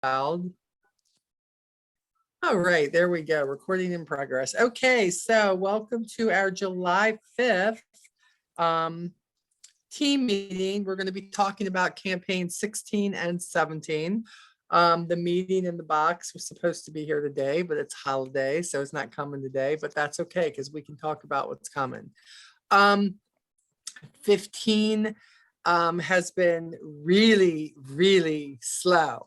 loud. All right, there we go. Recording in progress. Okay, so welcome to our July 5th team meeting. We're going to be talking about campaign 16 and 17. The meeting in the box was supposed to be here today, but it's holiday, so it's not coming today, but that's okay because we can talk about what's coming. 15 has been really slow.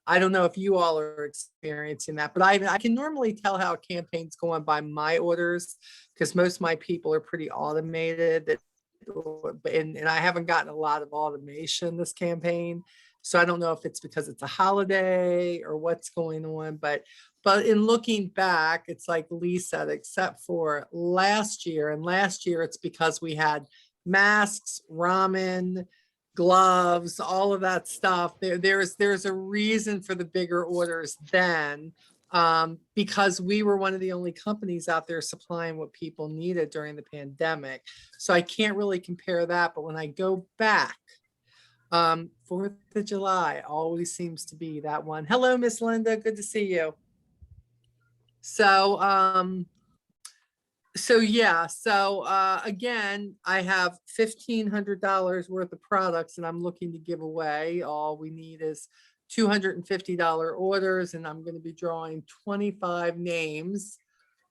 I don't know if you all are experiencing that, but I can normally tell how a campaign's going by my orders because most of my people are pretty automated. And I haven't gotten a lot of automation this campaign. So I don't know if it's because it's a holiday or what's going on, but in looking back, it's like Lee said, except for last year, and last year it's because we had masks, ramen, gloves, all of that stuff. There's a reason for the bigger orders then, because we were one of the only companies out there supplying what people needed during the pandemic. So I can't really compare that. But when I go back, 4th of July always seems to be that one. Hello, Miss Linda. Good to see you. So, again, I have $1,500 worth of products and I'm looking to give away. All we need is $250 orders, and I'm going to be drawing 25 names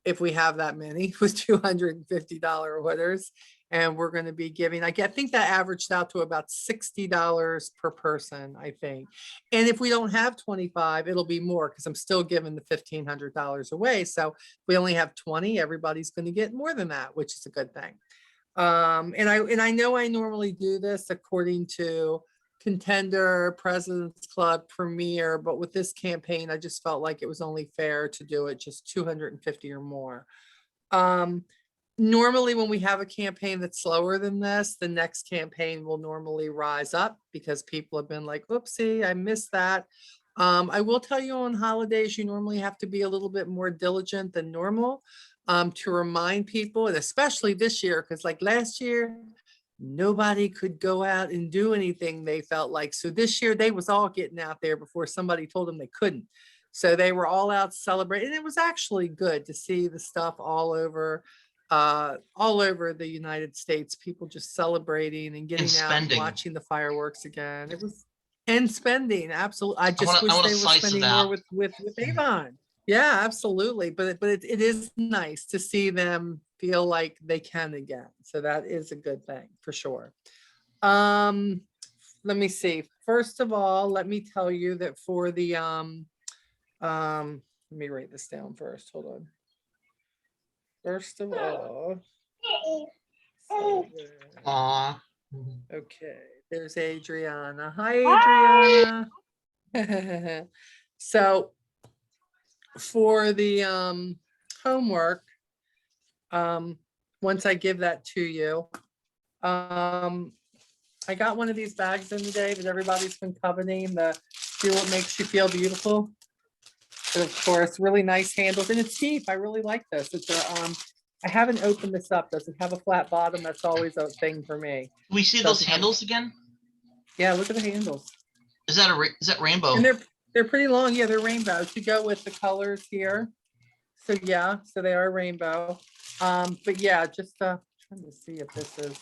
if we have that many with $250 orders. And we're going to be giving, I think that averaged out to about $60 per person, I think. And if we don't have 25, it'll be more because I'm still giving the $1,500 away. So if we only have 20, everybody's going to get more than that, which is a good thing. And I know I normally do this according to Contender, President's Club, Premier, but with this campaign, I just felt like it was only fair to do it just 250 or more. Normally, when we have a campaign that's slower than this, the next campaign will normally rise up because people have been like, oopsie, I missed that. I will tell you on holidays, you normally have to be a little bit more diligent than normal to remind people, and especially this year, because like last year, nobody could go out and do anything they felt like. So this year they was all getting out there before somebody told them they couldn't. So they were all out celebrating. It was actually good to see the stuff all over the United States, people just celebrating and getting out and watching the fireworks again. It was, and spending, absolutely. I just wish they were spending more with Avon. Yeah, absolutely. But it is nice to see them feel like they can again. So that is a good thing for sure. Let me see. First of all, let me tell you that for the let me write this down first. Hold on. First of all, okay, there's Adriana. Hi, Adriana. So for the homework, once I give that to you, I got one of these bags in today that everybody's been coveting, the Feel What Makes You Feel Beautiful. And of course, really nice handles, and it's cheap. I really like this. It's a I haven't opened this up. Does it have a flat bottom? That's always a thing for me. Can we see those handles again? Yeah, look at the handles. Is that rainbow? And they're pretty long. Yeah, they're rainbow to go with the colors here. So yeah, so they are rainbow. But yeah, just trying to see if this is.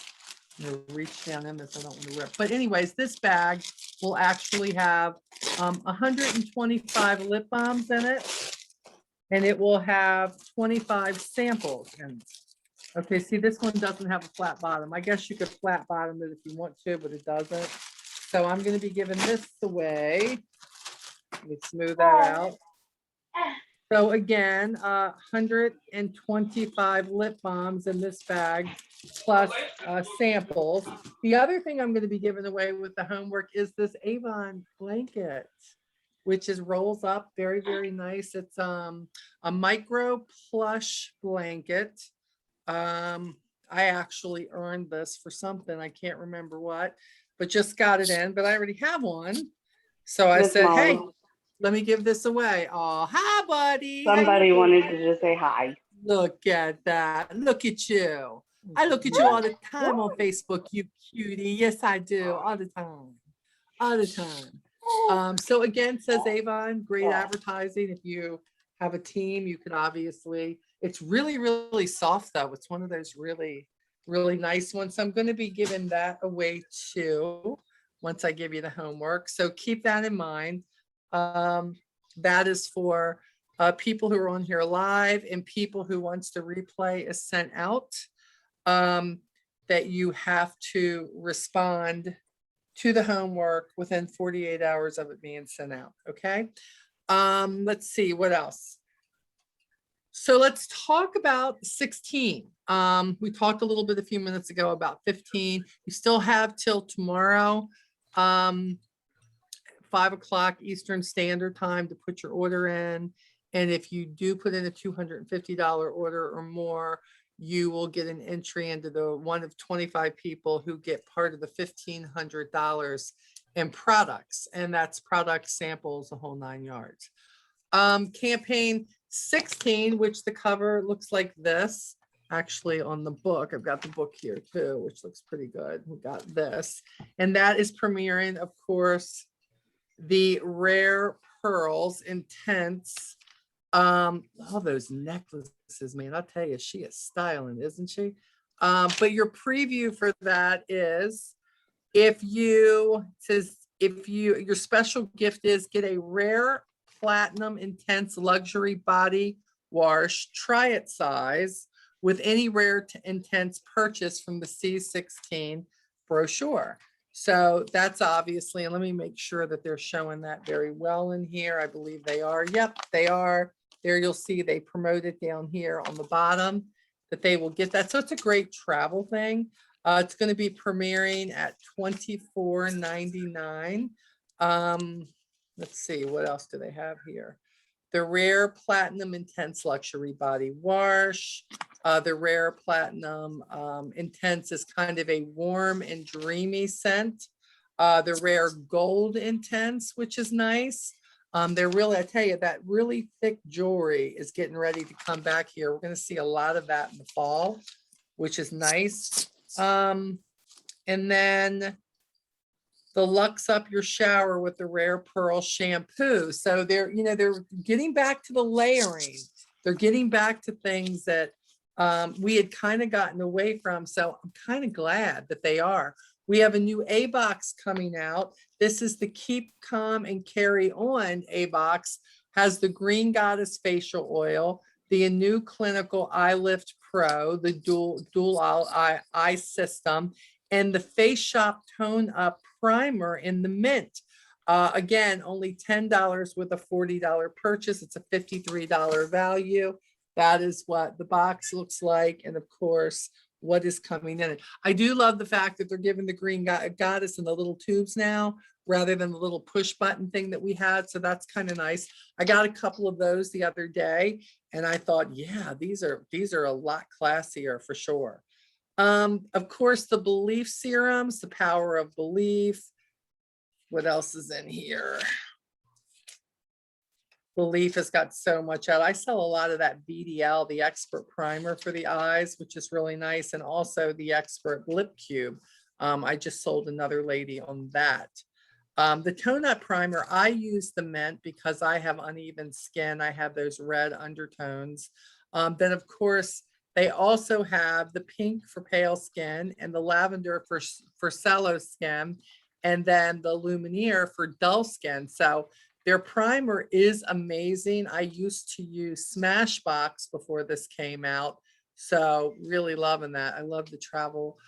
I'm gonna reach down in this. I don't want to rip. But anyways, this bag will actually have 125 lip balms in it, and it will have 25 samples. And okay, see, this one doesn't have a flat bottom. I guess you could flat bottom it if you want to, but it doesn't. So I'm going to be giving this away. Let me smooth that out. So again, 125 lip balms in this bag, plus samples. The other thing I'm going to be giving away with the homework is this Avon blanket, which is rolls up very, very nice. It's a micro plush blanket. I actually earned this for something. I can't remember what, but just got it in, but I already have one. So I said, hey, let me give this away. Oh, hi, buddy. Somebody wanted to just say hi. Look at that. Look at you. I look at you all the time on Facebook, you cutie. Yes, I do. All the time. All the time. So again, says Avon, great advertising. If you have a team, you can obviously, it's really, really soft though. It's one of those really, really nice ones. So I'm going to be giving that away too, once I give you the homework. So keep that in mind. That is for people who are on here live, and people who wants the replay is sent out, that you have to respond to the homework within 48 hours of it being sent out. Okay. Let's see what else. So let's talk about 16. We talked a little bit a few minutes ago about 15. You still have till tomorrow, 5 o'clock Eastern Standard Time to put your order in. And if you do put in a $250 order or more, you will get an entry into the one of 25 people who get part of the $1,500 in products. And that's product samples, the whole 9 yards. Campaign 16, which the cover looks like this. Actually, on the book, I've got the book here too, which looks pretty good. We got this. And that is premiering, of course, the Rare Pearls Intense. All those necklaces, man, I'll tell you, she is styling, isn't she? But your preview for that is, your special gift is get a Rare Platinum Intense Luxury Body Wash, try it size, with any Rare Intense purchase from the C16 brochure. So that's obviously, and let me make sure that they're showing that very well in here. I believe they are. Yep, they are. There you'll see they promote it down here on the bottom that they will get that. So it's a great travel thing. It's going to be premiering at $24.99. Let's see, what else do they have here? The Rare Platinum Intense Luxury Body Wash. The Rare Platinum Intense is kind of a warm and dreamy scent. The Rare Gold Intense, which is nice. They're really, I tell you, that really thick jewelry is getting ready to come back here. We're going to see a lot of that in the fall, which is nice. And then the Luxe Up Your Shower with the Rare Pearl Shampoo. So they're getting back to the layering. They're getting back to things that we had kind of gotten away from. So I'm kind of glad that they are. We have a new A box coming out. This is the Keep Calm and Carry On A box. Has the Green Goddess facial oil, the new Clinical Eye Lift Pro, the dual eye system, and the Face Shop Tone Up Primer in the mint. Again, only $10 with a $40 purchase. It's a $53 value. That is what the box looks like. And of course, what is coming in it. I do love the fact that they're giving the Green Goddess in the little tubes now, rather than the little push button thing that we had. So that's kind of nice. I got a couple of those the other day and I thought, yeah, these are a lot classier for sure. Of course, the Belief serums, the Power of Belief. What else is in here? Belief has got so much out. I sell a lot of that BDL, the Expert Primer for the eyes, which is really nice. And also the Expert Lip Cube. I just sold another lady on that. The Tone Up Primer, I use the mint because I have uneven skin. I have those red undertones. Then of course, they also have the pink for pale skin and the lavender for sallow skin, and then the Lumiere for dull skin. So their primer is amazing. I used to use Smashbox before this came out. So really loving that. I love the Travel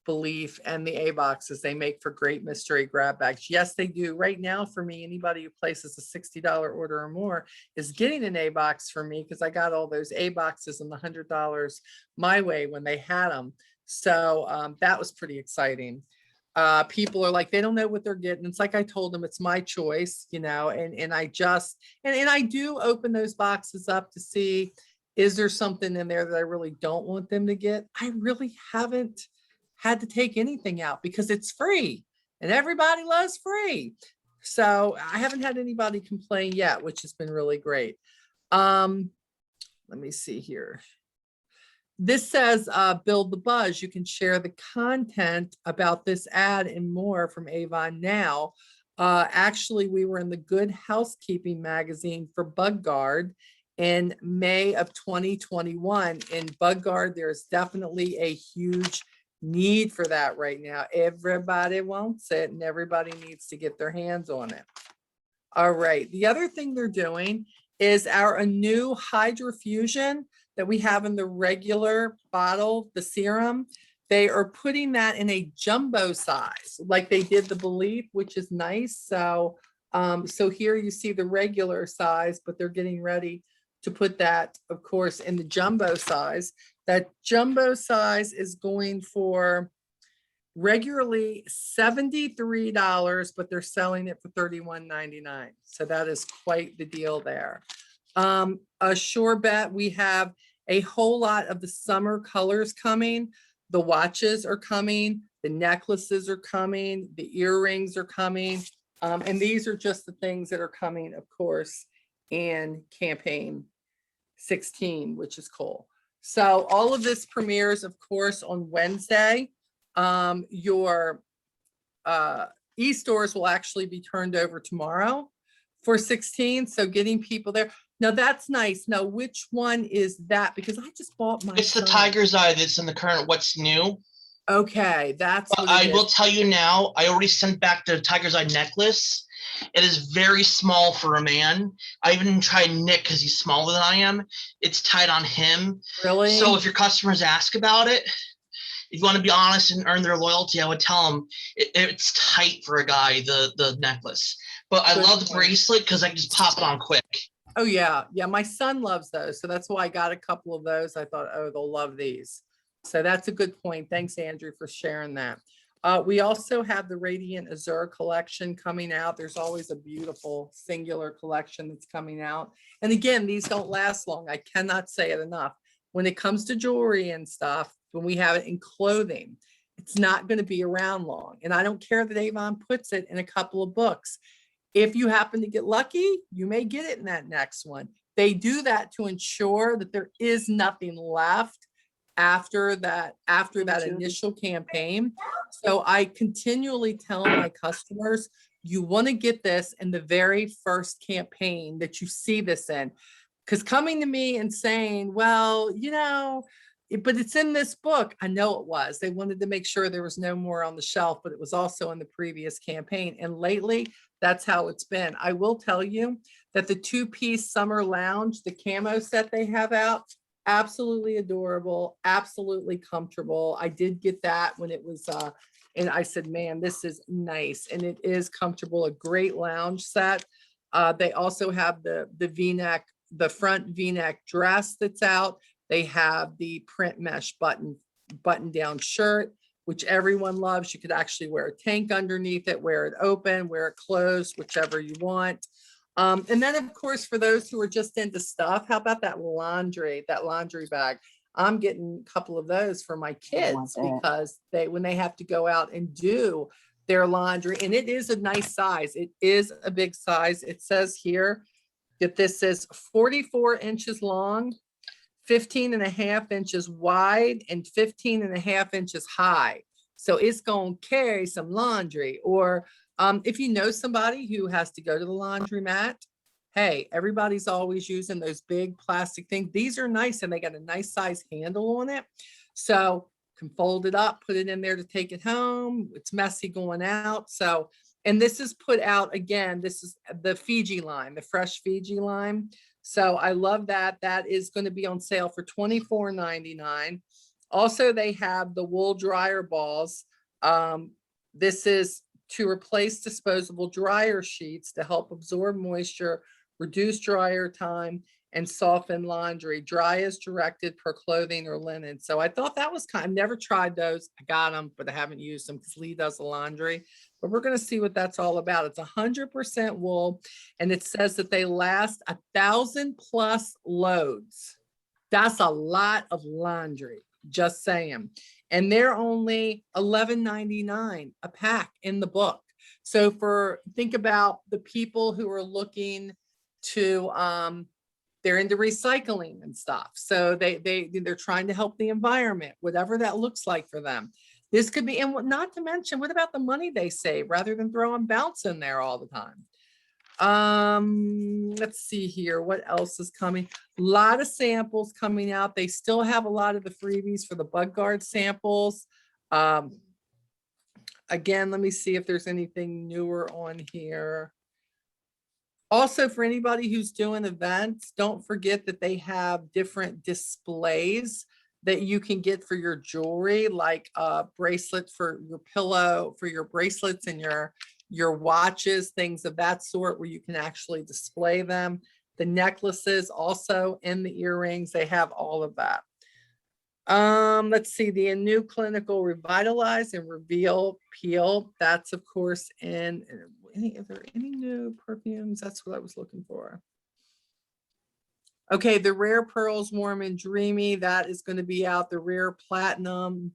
Belief and the A boxes. They make for great mystery grab bags. Yes, they do. Right now for me, anybody who places a $60 order or more is getting an A box for me because I got all those A boxes and the $100 my way when they had them. So that was pretty exciting. People are like, they don't know what they're getting. It's like I told them, it's my choice, and I just, and I do open those boxes up to see, is there something in there that I really don't want them to get? I really haven't had to take anything out because it's free and everybody loves free. So I haven't had anybody complain yet, which has been really great. Let me see here. This says, build the buzz. You can share the content about this ad and more from Avon Now. Actually, we were in the Good Housekeeping magazine for Bug Guard in May of 2021. In Bug Guard, there's definitely a huge need for that right now. Everybody wants it and everybody needs to get their hands on it. All right, the other thing they're doing is a new hydrofusion that we have in the regular bottle, the serum. They are putting that in a jumbo size, like they did the Belief, which is nice. So, so here you see the regular size, but they're getting ready to put that, of course, in the jumbo size. That jumbo size is going for regularly $73, but they're selling it for $31.99. So that is quite the deal there. A sure bet, we have a whole lot of the summer colors coming. The watches are coming, the necklaces are coming, the earrings are coming. And these are just the things that are coming, of course, in campaign 16, which is cool. So all of this premieres, of course, on Wednesday. Your e-stores will actually be turned over tomorrow for 16. So getting people there. Now that's nice. Now, which one is that? Because I just bought my. It's the Tiger's Eye that's in the current What's New. Okay, that's But what it I is. will tell you now, I already sent back the Tiger's Eye necklace. It is very small for a man. I even tried Nick because he's smaller than I am. It's tight on him. Really? So if your customers ask about it, if you want to be honest and earn their loyalty, I would tell them it's tight for a guy, the necklace. But I Good love the point. bracelet because I can just pop it on quick. Oh yeah, yeah. My son loves those, so that's why I got a couple of those. I thought, oh, they'll love these. So that's a good point. Thanks, Andrew, for sharing that. We also have the Radiant Azura collection coming out. There's always a beautiful singular collection that's coming out. And again, these don't last long. I cannot say it enough. When it comes to jewelry and stuff, when we have it in clothing, it's not going to be around long. And I don't care that Avon puts it in a couple of books. If you happen to get lucky, you may get it in that next one. They do that to ensure that there is nothing left after that initial campaign. So I continually tell my customers, you want to get this in the very first campaign that you see this in. Because coming to me and saying, well, you know, but it's in this book. I know it was. They wanted to make sure there was no more on the shelf, but it was also in the previous campaign. And lately, that's how it's been. I will tell you that the two-piece summer lounge, the camo set they have out, absolutely adorable, absolutely comfortable. I did get that when it was, and I said, man, this is nice. And it is comfortable, a great lounge set. They also have the V-neck, the front V-neck dress that's out. They have the print mesh button down shirt, which everyone loves. You could actually wear a tank underneath it, wear it open, wear it closed, whichever you want. And then, of course, for those who are just into stuff, how about that laundry bag? I'm getting a couple of those for my kids because when they have to go out and do their laundry, and it is a nice size. It is a big size. It says here that this is 44 inches long, 15.5 inches wide, and 15.5 inches high. So it's going to carry some laundry. Or if you know somebody who has to go to the laundromat, hey, everybody's always using those big plastic things. These are nice and they got a nice size handle on it. So can fold it up, put it in there to take it home. It's messy going out. So, and this is put out again, this is the Fiji line, the fresh Fiji line. So I love that. That is going to be on sale for $24.99. Also, they have the wool dryer balls. This is to replace disposable dryer sheets to help absorb moisture, reduce dryer time, and soften laundry. Dry as directed per clothing or linen. So I thought that was I've never tried those. I got them, but I haven't used them because Lee does the laundry. But we're going to see what that's all about. It's 100% wool, and it says that they last 1,000+ loads. That's a lot of laundry, just saying. And they're only $11.99 a pack in the book. So think about the people who are looking to, they're into recycling and stuff. So they're trying to help the environment, whatever that looks like for them. This could be, and not to mention, what about the money they save rather than throwing bounce in there all the time? Let's see here. What else is coming? A lot of samples coming out. They still have a lot of the freebies for the bug guard samples. Again, let me see if there's anything newer on here. Also, for anybody who's doing events, don't forget that they have different displays that you can get for your jewelry, like a bracelet for your pillow, for your bracelets and your watches, things of that sort, where you can actually display them. The necklaces also, and the earrings, they have all of that. Let's see, the new clinical revitalize and reveal peel. That's of course in are there any new perfumes? That's what I was looking for. Okay, the rare pearls warm and dreamy, that is going to be out. The rare platinum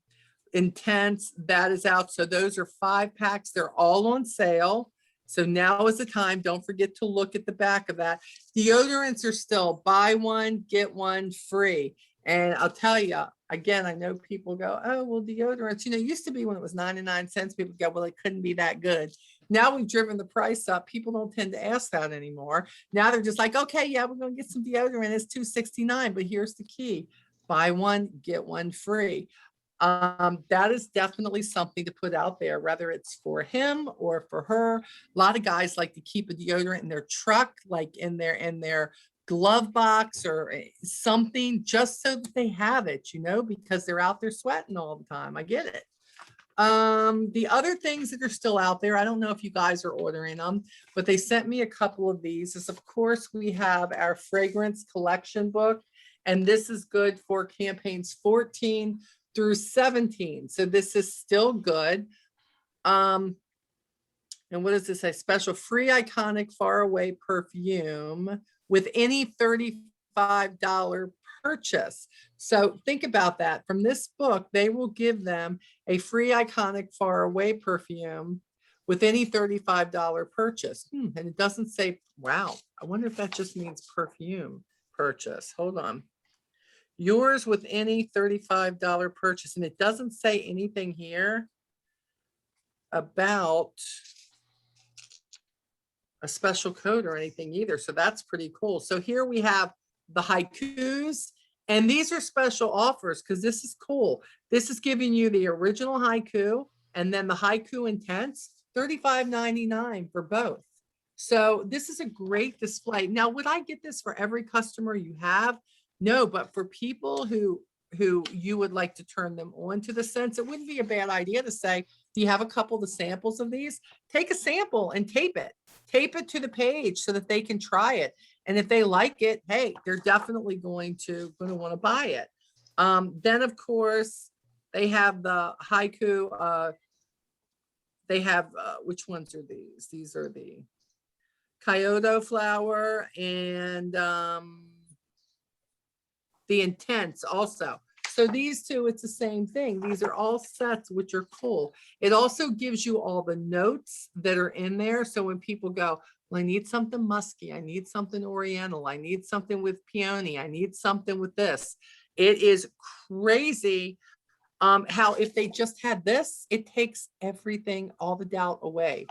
intense, that is out. So those are 5 packs. They're all on sale. So now is the time. Don't forget to look at the back of that. Deodorants are still buy one, get one free. And I'll tell you, again, I know people go, oh, well, deodorants, it used to be when it was 99 cents, people go, well, it couldn't be that good. Now we've driven the price up. People don't tend to ask that anymore. Now they're just like, okay, yeah, we're going to get some deodorant. It's $2.69, but here's the key. Buy one, get one free. That is definitely something to put out there, whether it's for him or for her. A lot of guys like to keep a deodorant in their truck, like in their glove box or something, just so that they have it, because they're out there sweating all the time. I get it. The other things that are still out there, I don't know if you guys are ordering them, but they sent me a couple of these. Is of course, we have our fragrance collection book, and this is good for campaigns 14 through 17. So this is still good. And what does this say? Special free iconic faraway perfume with any $35 purchase. So think about that. From this book, they will give them a free iconic faraway perfume with any $35 purchase. And it doesn't say, wow, I wonder if that just means perfume purchase. Hold on. Yours with any $35 purchase. And it doesn't say anything here about a special code or anything either. So that's pretty cool. So here we have the haikus, and these are special offers because this is cool. This is giving you the original haiku and then the haiku intense, $35.99 for both. So this is a great display. Now, would I get this for every customer you have? No, but for people who you would like to turn them on to the scents, it wouldn't be a bad idea to say, do you have a couple of the samples of these? Take a sample and tape it to the page so that they can try it. And if they like it, hey, they're definitely going to want to buy it. Then of course, they have the haiku. They have, which ones are these? These are the Kyoto flower and the intense also. So these two, it's the same thing. These are all sets, which are cool. It also gives you all the notes that are in there. So when people go, well, I need something musky, I need something oriental, I need something with peony, I need something with this. It is crazy how if they just had this, it takes everything, all the doubt away.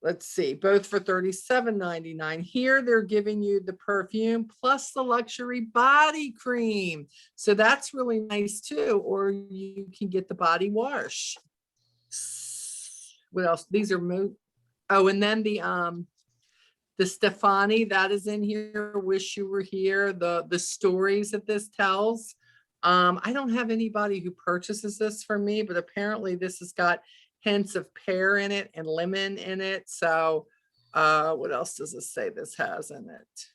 Let's see, both for $37.99. Here, they're giving you the perfume plus the luxury body cream. So that's really nice too. Or you can get the body wash. What else? These are, oh, and then the Stefani, that is in here. Wish you were here. The stories that this tells. I don't have anybody who purchases this for me, but apparently this has got hints of pear in it and lemon in it. So what else does it say this has in it?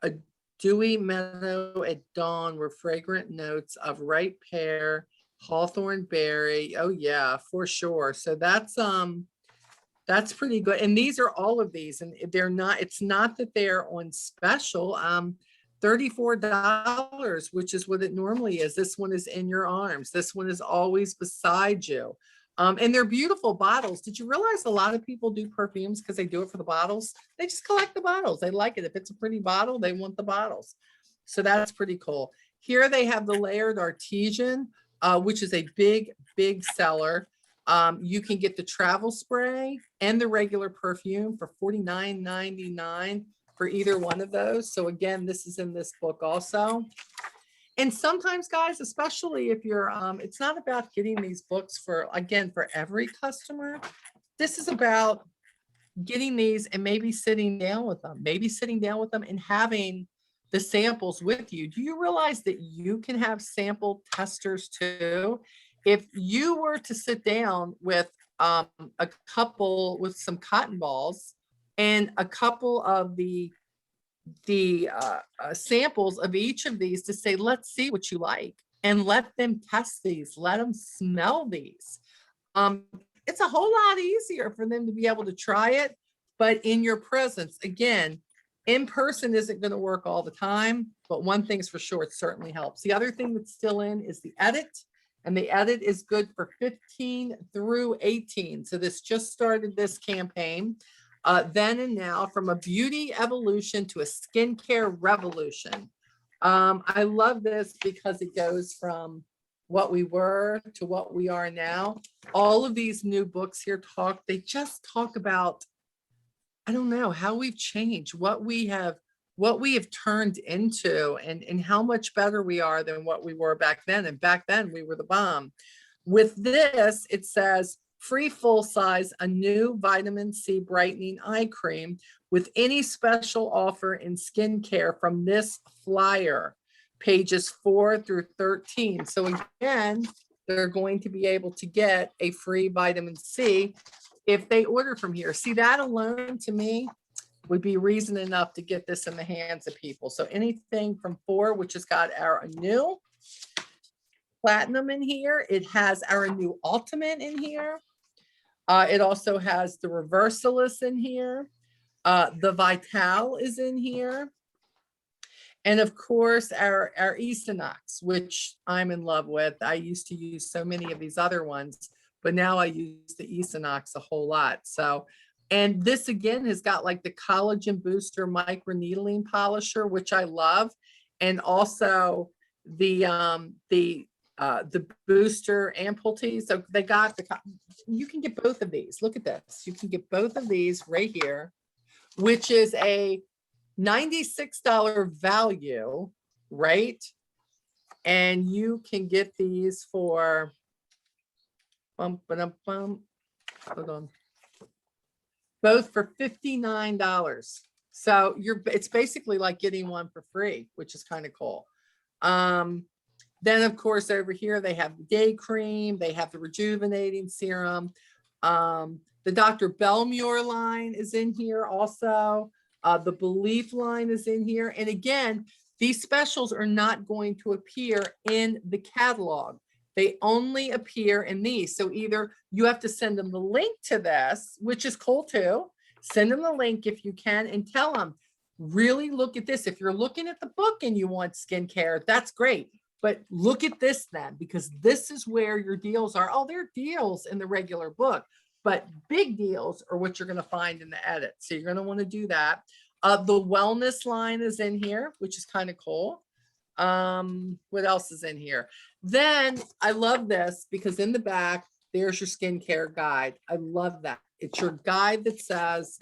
A dewy meadow at dawn with fragrant notes of ripe pear, hawthorn berry. Oh yeah, for sure. So that's pretty good. And these are all of these, and they're not, it's not that they're on special. $34, which is what it normally is. This one is in your arms. This one is always beside you. And they're beautiful bottles. Did you realize a lot of people do perfumes because they do it for the bottles? They just collect the bottles. They like it. If it's a pretty bottle, they want the bottles. So that's pretty cool. Here they have the layered artesian. which is a big, big seller. You can get the travel spray and the regular perfume for $49.99 for either one of those. So again, this is in this book also. And sometimes, guys, especially if you're, it's not about getting these books for, again, for every customer. This is about getting these and maybe sitting down with them, and having the samples with you. Do you realize that you can have sample testers too? If you were to sit down with a couple with some cotton balls and a couple of the samples of each of these to say, let's see what you like, and let them test these, let them smell these. It's a whole lot easier for them to be able to try it, but in your presence. Again, in person isn't going to work all the time, but one thing's for sure, it certainly helps. The other thing that's still in is the edit, and the edit is good for 15 through 18. So this just started this campaign. Then and now, from a beauty evolution to a skincare revolution. I love this because it goes from what we were to what we are now. All of these new books here they just talk about, I don't know, how we've changed, what we have turned into, and how much better we are than what we were back then. And back then we were the bomb. With this, it says, free full size, a new vitamin C brightening eye cream with any special offer in skincare from this flyer, pages 4 through 13. So again, they're going to be able to get a free vitamin C if they order from here. See, that alone to me would be reason enough to get this in the hands of people. So anything from 4, which has got our new platinum in here. It has our new ultimate in here. It also has the Reversalis in here. The Vital is in here. And of course, our Esonox, which I'm in love with. I used to use so many of these other ones, but now I use the Esonox a whole lot. So, and this again has got like the collagen booster microneedling polisher, which I love. And also the booster ampulty. So they got you can get both of these. Look at this. You can get both of these right here, which is a $96 value, right? And you can get these for hold on, both for $59. So it's basically like getting one for free, which is kind of cool. Then of course over here they have the day cream, they have the rejuvenating serum. The Dr. Belmure line is in here also. The Belief line is in here. And again, these specials are not going to appear in the catalog. They only appear in these. So either you have to send them the link to this, which is cool too. Send them the link if you can and tell them, really look at this. If you're looking at the book and you want skincare, that's great. But look at this then, because this is where your deals are. Oh, there are deals in the regular book, but big deals are what you're going to find in the edit. So you're going to want to do that. The wellness line is in here, which is kind of cool. What else is in here? Then I love this because in the back, there's your skincare guide. I love that. It's your guide that says,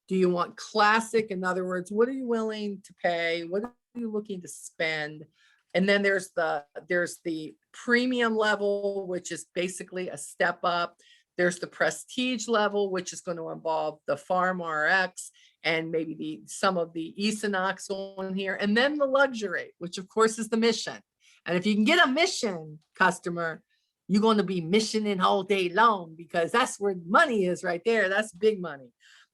do you want classic? In other words, what are you willing to pay? What are you looking to spend? And then there's the premium level, which is basically a step up. There's the prestige level, which is going to involve the Farm RX and maybe some of the Esonox on here. And then the luxury, which of course is the mission. And if you can get a mission customer, you're going to be missioning all day long, because that's where money is right there. That's big money.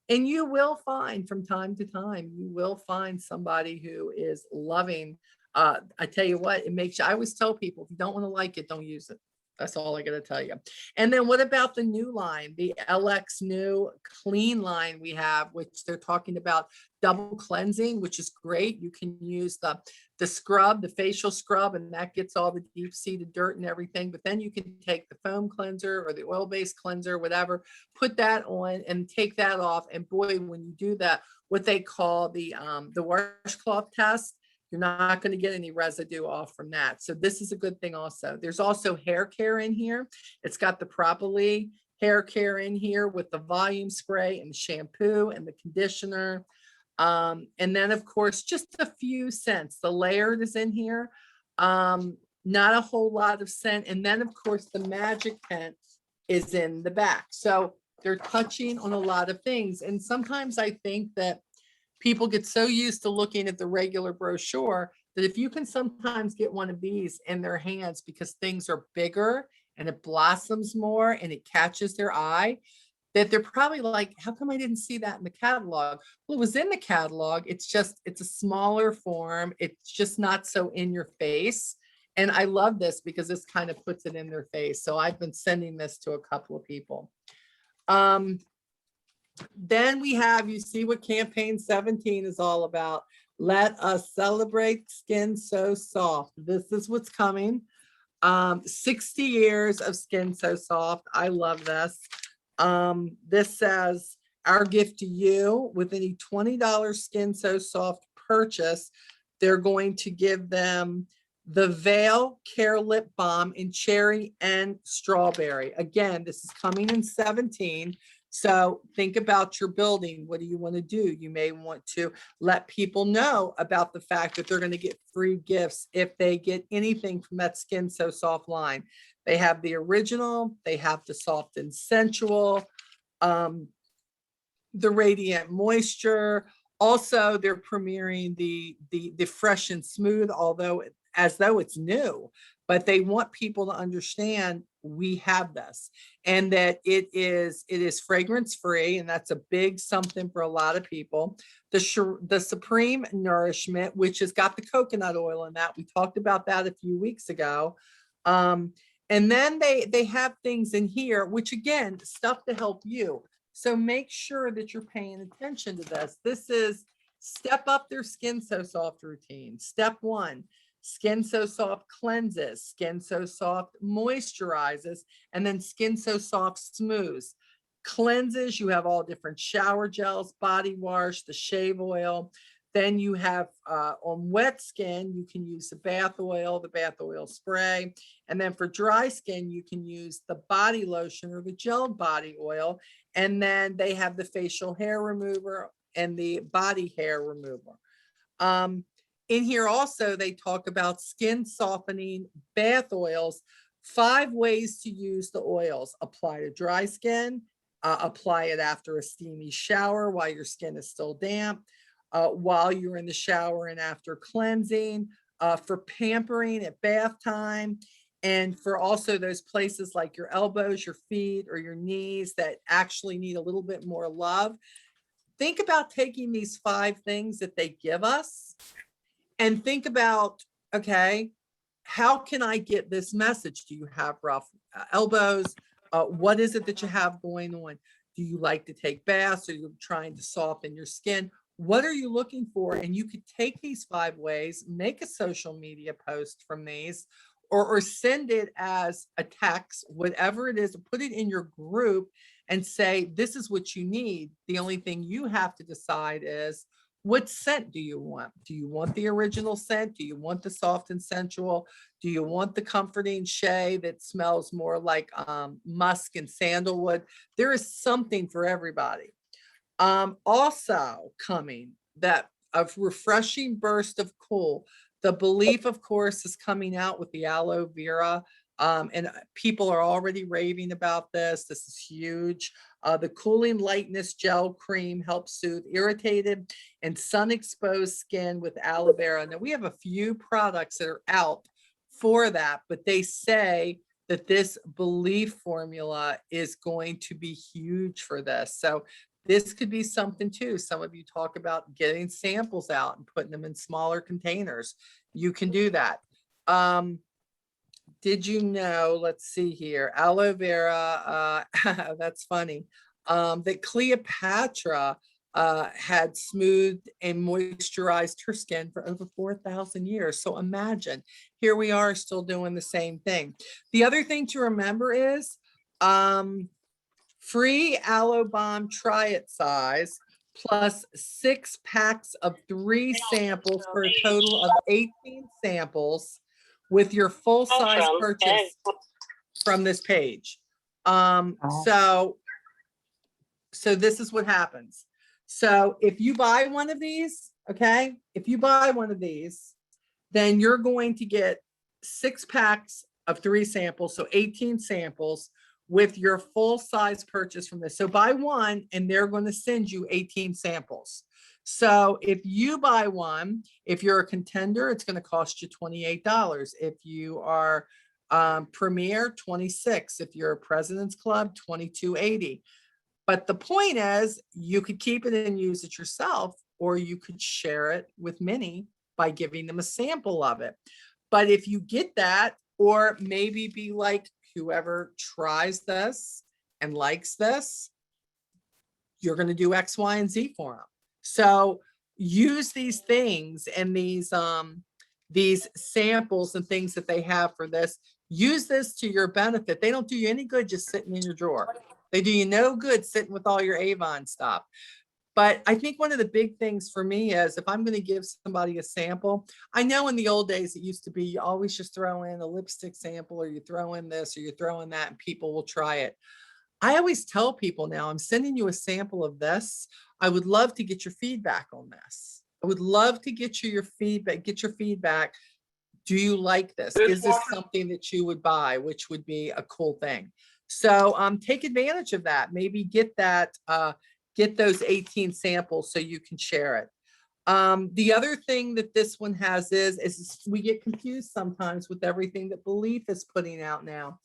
And you will find from time to time, you will find somebody who is loving. I tell you what, it makes you, I always tell people, if you don't want to like it, don't use it. That's all I got to tell you. And then what about the new line, the LX new clean line we have, which they're talking about double cleansing, which is great. You can use the scrub, the facial scrub, and that gets all the deep seated dirt and everything. But then you can take the foam cleanser or the oil-based cleanser, whatever, put that on and take that off. And boy, when you do that, what they call the washcloth test, You're not going to get any residue off from that. So this is a good thing also. There's also hair care in here. It's got the Propolis hair care in here with the volume spray and the shampoo and the conditioner. And then of course, just a few scents. The Layered is in here. Not a whole lot of scent. And then of course, the Magic Pen is in the back. So they're touching on a lot of things. And sometimes I think that people get so used to looking at the regular brochure that if you can sometimes get one of these in their hands because things are bigger and it blossoms more and it catches their eye, that they're probably like, how come I didn't see that in the catalog? Well, it was in the catalog. It's a smaller form. It's just not so in your face. And I love this because this kind of puts it in their face. So I've been sending this to a couple of people. Then we have, you see what campaign 17 is all about. Let us celebrate Skin So Soft. This is what's coming. 60 years of Skin So Soft. I love this. This says, our gift to you with any $20 Skin So Soft purchase, they're going to give them the Veil Care Lip Balm in cherry and strawberry. Again, this is coming in 17. So think about your building. What do you want to do? You may want to let people know about the fact that they're going to get free gifts if they get anything from that Skin So Soft line. They have the original, they have the Soft and Sensual, the Radiant Moisture. Also, they're premiering the Fresh and Smooth, as though it's new, but they want people to understand we have this and that it is fragrance free, and that's a big something for a lot of people. The Supreme Nourishment, which has got the coconut oil in that. We talked about that a few weeks ago. And then they have things in here, which again, stuff to help you. So make sure that you're paying attention to this. This is step up their Skin So Soft routine. Step 1. Skin So Soft cleanses, Skin So Soft moisturizes, and then Skin So Soft smooths. Cleanses, you have all different shower gels, body wash, the shave oil. Then you have on wet skin, you can use the bath oil spray. And then for dry skin, you can use the body lotion or the gelled body oil. And then they have the facial hair remover and the body hair remover. In here also, they talk about skin softening bath oils, 5 ways to use the oils. Apply to dry skin, apply it after a steamy shower while your skin is still damp, while you're in the shower and after cleansing, for pampering at bath time, and for also those places like your elbows, your feet, or your knees that actually need a little bit more love. Think about taking these 5 things that they give us and think about, okay, how can I get this message? Do you have rough elbows? What is it that you have going on? Do you like to take baths? Are you trying to soften your skin? What are you looking for? And you could take these 5 ways, make a social media post from these, or send it as a text, whatever it is, put it in your group and say, this is what you need. The only thing you have to decide is, what scent do you want? Do you want the original scent? Do you want the Soft and Sensual? Do you want the comforting shea that smells more like musk and sandalwood? There is something for everybody. Also coming, that a refreshing burst of cool. The Belief, of course, is coming out with the aloe vera. And people are already raving about this. This is huge. The Cooling Lightness Gel Cream helps soothe irritated and sun-exposed skin with aloe vera. Now, we have a few products that are out for that, but they say that this Belief formula is going to be huge for this. So this could be something too. Some of you talk about getting samples out and putting them in smaller containers. You can do that. Did you know, let's see here, aloe vera, that's funny, that Cleopatra had smoothed and moisturized her skin for over 4,000 years. So imagine, here we are still doing the same thing. The other thing to remember is free aloe balm, try it size plus 6 packs of 3 samples for a total of 18 samples with your full size purchase from this page. So this is what happens. So if you buy one of these, okay, if you buy one of these, then you're going to get 6 packs of 3 samples, so 18 samples with your full size purchase from this. So buy one and they're going to send you 18 samples. So if you buy one, if you're a contender, it's going to cost you $28. If you are Premier, $26. If you're a President's Club, $22.80. But the point is, you could keep it and use it yourself, or you could share it with many by giving them a sample of it. But if you get that, or maybe be like whoever tries this and likes this, you're going to do X, Y, and Z for them. So use these things and these samples and things that they have for this. Use this to your benefit. They don't do you any good just sitting in your drawer. They do you no good sitting with all your Avon stuff. But I think one of the big things for me is if I'm going to give somebody a sample, I know in the old days it used to be you always just throw in a lipstick sample, or you throw in this, or you throw in that, and people will try it. I always tell people now, I'm sending you a sample of this. I would love to get your feedback on this. I would love to get you your feedback. Do you like this? Is this something that you would buy, which would be a cool thing? So take advantage of that. Maybe get that, get those 18 samples so you can share it. The other thing that this one has is we get confused sometimes with everything that Belief is putting out now.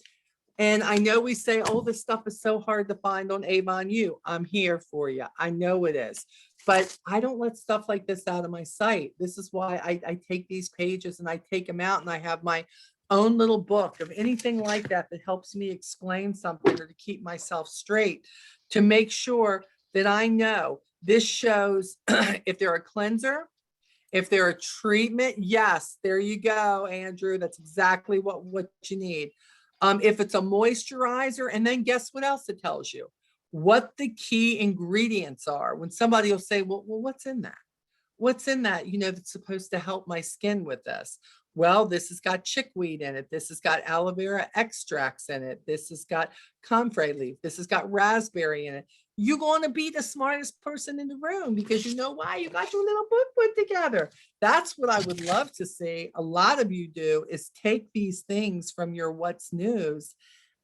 And I know we say, oh, this stuff is so hard to find on Avon U. I'm here for you. I know it is. But I don't let stuff like this out of my sight. This is why I take these pages and I take them out, and I have my own little book of anything like that that helps me explain something or to keep myself straight, to make sure that I know this shows if they're a cleanser, if they're a treatment. Yes, there you go, Andrew. That's exactly what you need. If it's a moisturizer, and then guess what else it tells you? What the key ingredients are. When somebody will say, well, what's in that? What's in that, that's supposed to help my skin with this? Well, this has got chickweed in it. This has got aloe vera extracts in it. This has got comfrey leaf. This has got raspberry in it. You're going to be the smartest person in the room, because you know why? You got your little book put together. That's what I would love to see a lot of you do, is take these things from your What's News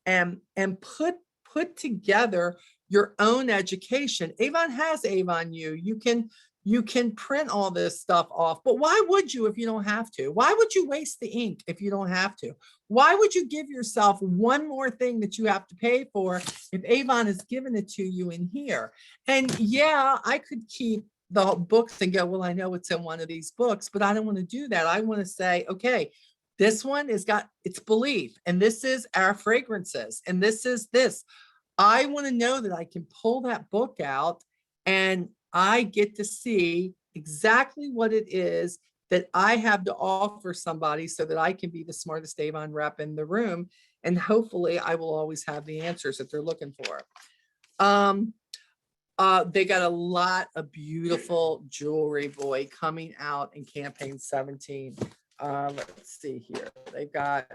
and put together your own education. Avon has Avon U. You can print all this stuff off, but why would you if you don't have to? Why would you waste the ink if you don't have to? Why would you give yourself one more thing that you have to pay for if Avon has given it to you in here? And yeah, I could keep the books and go, well, I know it's in one of these books, but I don't want to do that. I want to say, okay, this one has got its Belief, and this is our fragrances, and this is this. I want to know that I can pull that book out and I get to see exactly what it is that I have to offer somebody, so that I can be the smartest Avon rep in the room. And hopefully I will always have the answers that they're looking for. They got a lot of beautiful jewelry, boy, coming out in campaign 17. Let's see here. They got,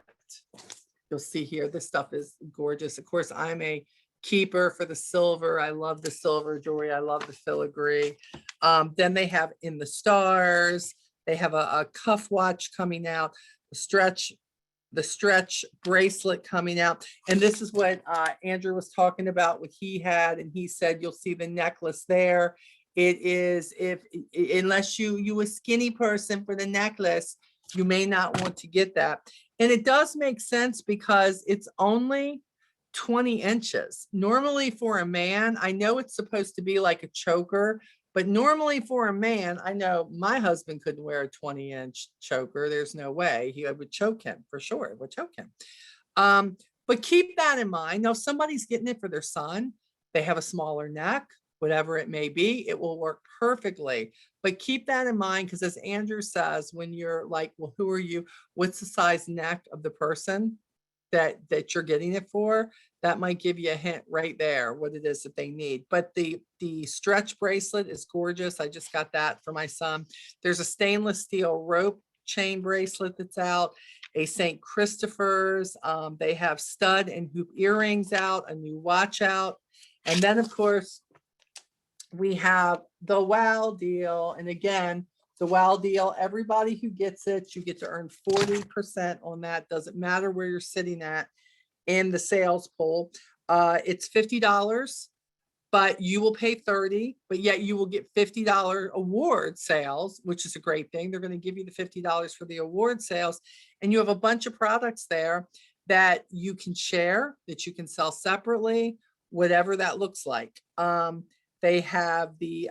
you'll see here, this stuff is gorgeous. Of course, I'm a keeper for the silver. I love the silver jewelry. I love the filigree. Then they have in the stars. They have a cuff watch coming out, the stretch bracelet coming out. And this is what Andrew was talking about, what he had. And he said, you'll see the necklace there. It is, unless you a skinny person for the necklace, you may not want to get that. And it does make sense, because it's only 20 inches. Normally for a man, I know it's supposed to be like a choker, but normally for a man, I know my husband couldn't wear a 20-inch choker. There's no way. He would choke him, for sure. It would choke him. But keep that in mind. Now, if somebody's getting it for their son, they have a smaller neck, whatever it may be, it will work perfectly. But keep that in mind, because as Andrew says, when you're like, well, who are you? What's the size neck of the person? that you're getting it for, that might give you a hint right there what it is that they need. But the stretch bracelet is gorgeous. I just got that for my son. There's a stainless steel rope chain bracelet that's out, a St. Christopher's. They have stud and hoop earrings out, a new watch out. And then of course, we have the wow deal. And again, the wow deal, everybody who gets it, you get to earn 40% on that. Doesn't matter where you're sitting at in the sales pool. It's $50, but you will pay 30, but yet you will get $50 award sales, which is a great thing. They're going to give you the $50 for the award sales. And you have a bunch of products there that you can share, that you can sell separately, whatever that looks like. They have the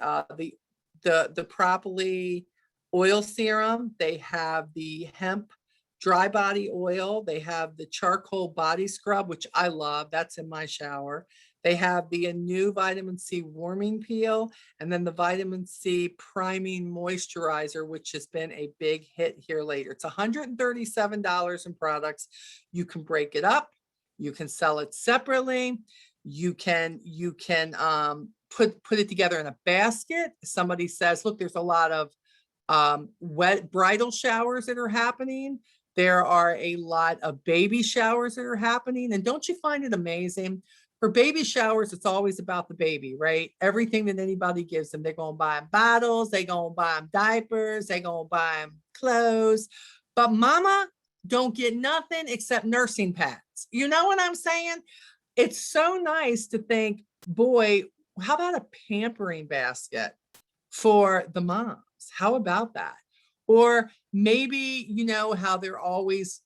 Propoly oil serum. They have the hemp dry body oil. They have the charcoal body scrub, which I love. That's in my shower. They have the new vitamin C warming peel, and then the vitamin C priming moisturizer, which has been a big hit here later. It's $137 in products. You can break it up. You can sell it separately. You can put it together in a basket. Somebody says, look, there's a lot of wet bridal showers that are happening. There are a lot of baby showers that are happening. And don't you find it amazing? For baby showers, it's always about the baby, right? Everything that anybody gives them, they're going to buy them bottles, they're going to buy them diapers, they're going to buy them clothes. But mama don't get nothing except nursing pads. You know what I'm saying? It's so nice to think, boy, how about a pampering basket for the moms? How about that? Or maybe, you know, how they're always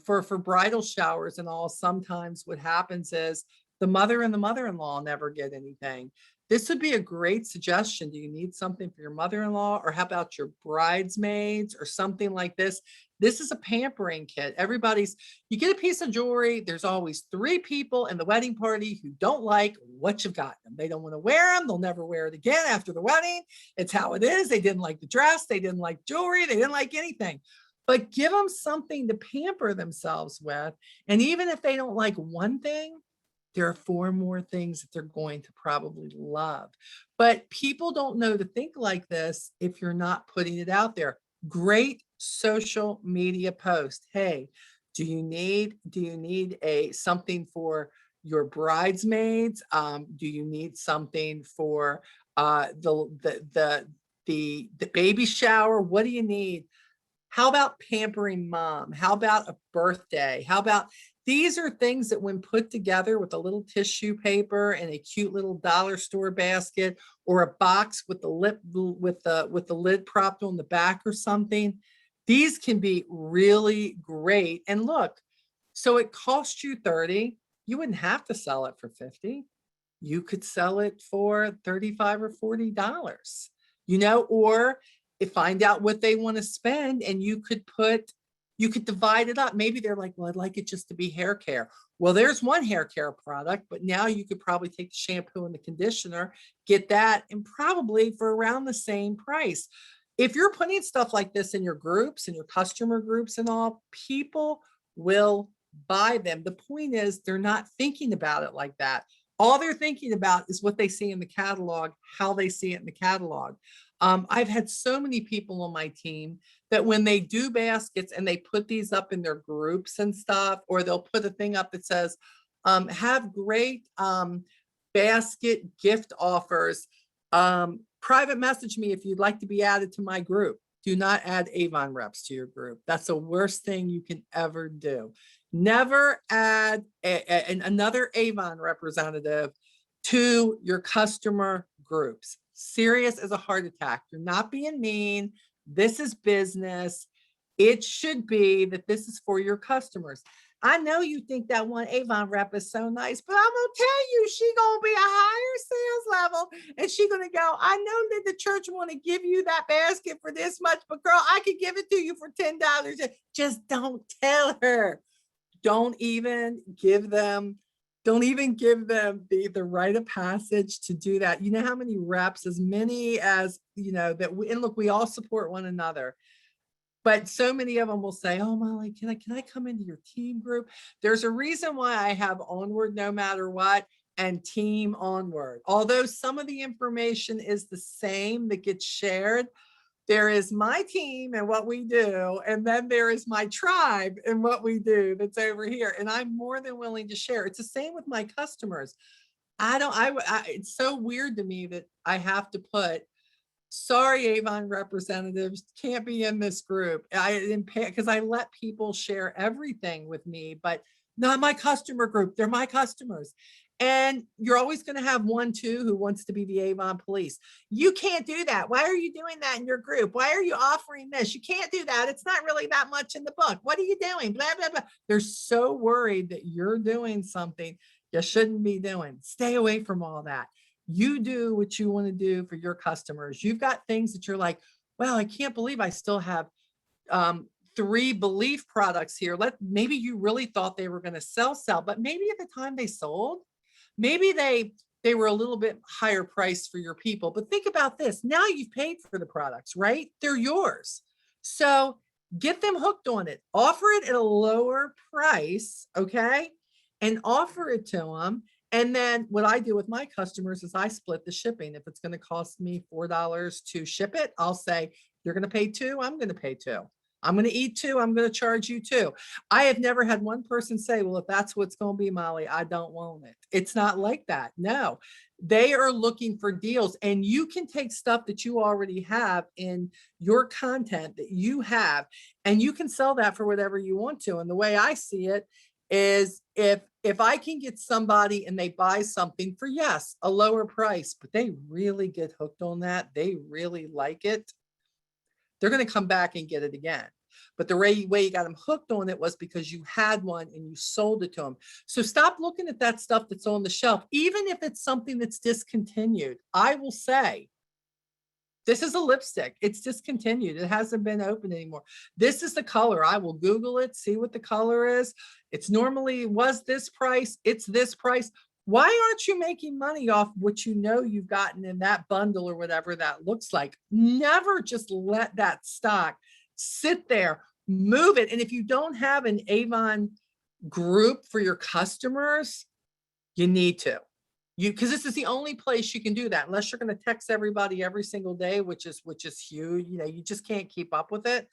for bridal showers and all, sometimes what happens is the mother and the mother-in-law never get anything. This would be a great suggestion. Do you need something for your mother-in-law? Or how about your bridesmaids or something like this? This is a pampering kit. You get a piece of jewelry. There's always 3 people in the wedding party who don't like what you've got them. They don't want to wear them. They'll never wear it again after the wedding. It's how it is. They didn't like the dress. They didn't like jewelry. They didn't like anything. But give them something to pamper themselves with. And even if they don't like one thing, there are 4 more things that they're going to probably love. But people don't know to think like this if you're not putting it out there. Great social media post. Hey, do you need something for your bridesmaids? Do you need something for the baby shower? What do you need? How about pampering mom? How about a birthday? How about these are things that when put together with a little tissue paper and a cute little dollar store basket or a box with the lid propped on the back or something, these can be really great. And look, so it costs you 30. You wouldn't have to sell it for 50. You could sell it for $35 or $40, you know, or find out what they want to spend and you could divide it up. Maybe they're like, well, I'd like it just to be hair care. Well, there's one hair care product, but now you could probably take the shampoo and the conditioner, get that, and probably for around the same price. If you're putting stuff like this in your groups and your customer groups and all, people will buy them. The point is they're not thinking about it like that. All they're thinking about is what they see in the catalog, how they see it in the catalog. I've had so many people on my team that when they do baskets and they put these up in their groups and stuff, or they'll put a thing up that says, have great basket gift offers. Private message me if you'd like to be added to my group. Do not add Avon reps to your group. That's the worst thing you can ever do. Never add another Avon representative to your customer groups. Serious as a heart attack. You're not being mean. This is business. It should be that this is for your customers. I know you think that one Avon rep is so nice, but I'm gonna tell you, she gonna be a higher sales level, and she gonna go, I know that the church want to give you that basket for this much, but girl, I could give it to you for $10. Just don't tell her. Don't even give them the rite of passage to do that. You know how many reps, as many as, you know, and look, we all support one another. But so many of them will say, oh, Molly, can I come into your team group? There's a reason why I have Onward no matter what and Team Onward. Although some of the information is the same that gets shared, there is my team and what we do, and then there is my tribe and what we do that's over here. And I'm more than willing to share. It's the same with my customers. It's so weird to me that I have to put, sorry, Avon representatives can't be in this group. Because I let people share everything with me, but not my customer group. They're my customers. And you're always going to have one, too, who wants to be the Avon police. You can't do that. Why are you doing that in your group? Why are you offering this? You can't do that. It's not really that much in the book. What are you doing? Blah, blah, blah. They're so worried that you're doing something you shouldn't be doing. Stay away from all that. You do what you want to do for your customers. You've got things that you're like, well, I can't believe I still have 3 Belief products here. Maybe you really thought they were going to sell, but maybe at the time they sold, maybe they were a little bit higher price for your people. But think about this. Now you've paid for the products, right? They're yours. So get them hooked on it. Offer it at a lower price, okay? And offer it to them. And then what I do with my customers is I split the shipping. If it's going to cost me $4 to ship it, I'll say, you're going to pay 2, I'm going to pay 2. I'm going to eat 2, I'm going to charge you 2. I have never had one person say, well, if that's what's going to be, Molly, I don't want it. It's not like that. No, they are looking for deals, and you can take stuff that you already have in your content that you have, and you can sell that for whatever you want to. And the way I see it is if I can get somebody and they buy something for, yes, a lower price, but they really get hooked on that, they really like it, they're going to come back and get it again. But the way you got them hooked on it was because you had one and you sold it to them. So stop looking at that stuff that's on the shelf, even if it's something that's discontinued. I will say, this is a lipstick. It's discontinued. It hasn't been open anymore. This is the color. I will Google it, see what the color is. It's normally was this price. It's this price. Why aren't you making money off what you know you've gotten in that bundle or whatever that looks like? Never just let that stock sit there, move it. And if you don't have an Avon group for your customers, you need to. Because this is the only place you can do that, unless you're going to text everybody every single day, which is huge. You know, you just can't keep up with it.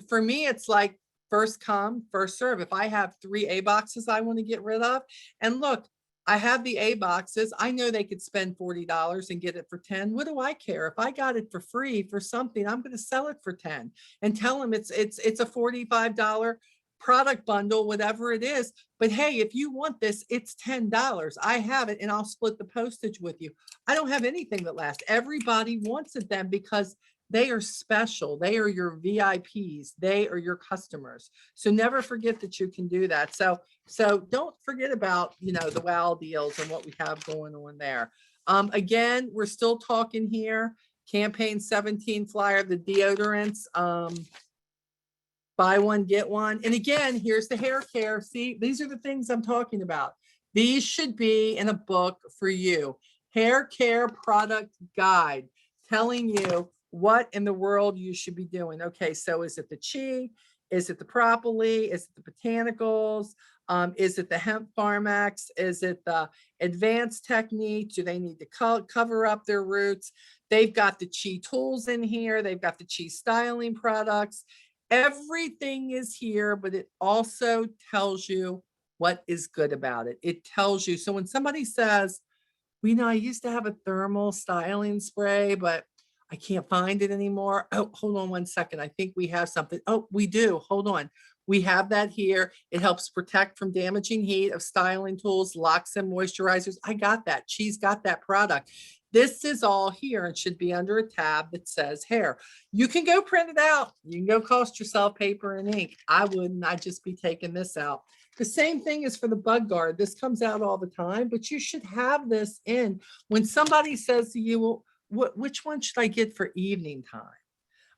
For me, it's like first come, first serve. If I have 3 A boxes I want to get rid of, and look, I have the A boxes. I know they could spend $40 and get it for 10. What do I care? If I got it for free for something, I'm going to sell it for 10 and tell them it's a $45 product bundle, whatever it is. But hey, if you want this, it's $10. I have it and I'll split the postage with you. I don't have anything that lasts. Everybody wants it then because they are special. They are your VIPs. They are your customers. So never forget that you can do that. So don't forget about, the WOW deals and what we have going on there. Again, we're still talking here. Campaign 17 flyer, the deodorants. Buy one, get one. And again, here's the hair care. See, these are the things I'm talking about. These should be in a book for you. Hair care product guide telling you what in the world you should be doing. Okay, so is it the Chi? Is it the Propolis? Is it the Botanicals? Is it the Hemp Pharmax? Is it the Advanced Technique? Do they need to cover up their roots? They've got the Chi tools in here. They've got the Chi styling products. Everything is here, but it also tells you what is good about it. It tells you. So when somebody says, I used to have a thermal styling spray, but I can't find it anymore. Oh, hold on one second. I think we have something. Oh, we do. Hold on. We have that here. It helps protect from damaging heat of styling tools, locks and moisturizers. I got that. She's got that product. This is all here and should be under a tab that says hair. You can go print it out. You can go cost yourself paper and ink. I wouldn't. I'd just be taking this out. The same thing is for the bug guard. This comes out all the time, but you should have this in. When somebody says to you, well, which one should I get for evening time?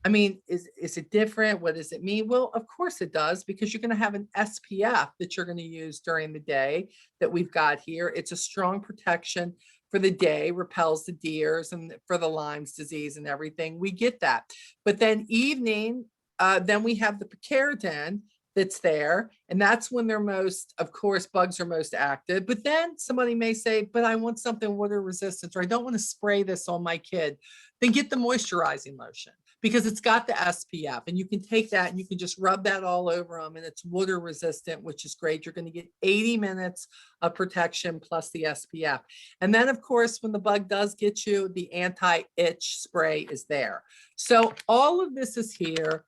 I mean, is it different? What does it mean? Well, of course it does, because you're going to have an SPF that you're going to use during the day that we've got here. It's a strong protection for the day, repels the deers and for the Lyme's disease and everything. We get that. But then evening, then we have the picaridin that's there. And that's when they're most, of course, bugs are most active. But then somebody may say, but I want something water resistant, or I don't want to spray this on my kid. Then get the moisturizing lotion, because it's got the SPF, and you can take that and you can just rub that all over them, and it's water resistant, which is great. You're going to get 80 minutes of protection plus the SPF. And then, of course, when the bug does get you, the anti-itch spray is there. So all of this is here.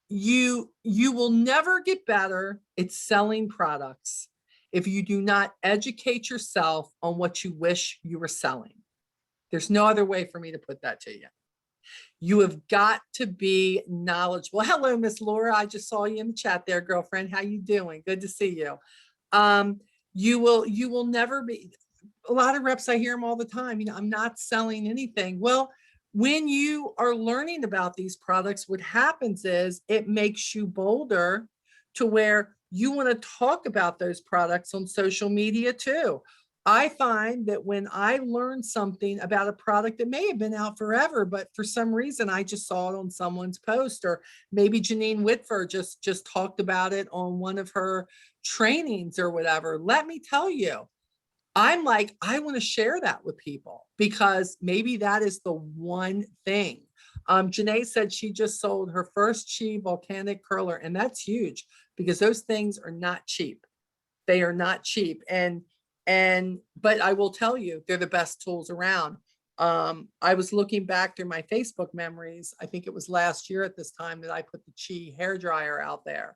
You will never get better at selling products if you do not educate yourself on what you wish you were selling. There's no other way for me to put that to you. You have got to be knowledgeable. Hello, Miss Laura. I just saw you in the chat there, girlfriend. How you doing? Good to see you. You will never be. A lot of reps, I hear them all the time. I'm not selling anything. Well, when you are learning about these products, what happens is it makes you bolder to where you want to talk about those products on social media too. I find that when I learn something about a product that may have been out forever, but for some reason I just saw it on someone's post, or maybe Janine Whitford just talked about it on one of her trainings or whatever. Let me tell you, I'm like, I want to share that with people, because maybe that is the one thing. Janae said she just sold her first Chi volcanic curler, and that's huge, because those things are not cheap. They are not cheap. But I will tell you, they're the best tools around. I was looking back through my Facebook memories. I think it was last year at this time that I put the Chi hair dryer out there.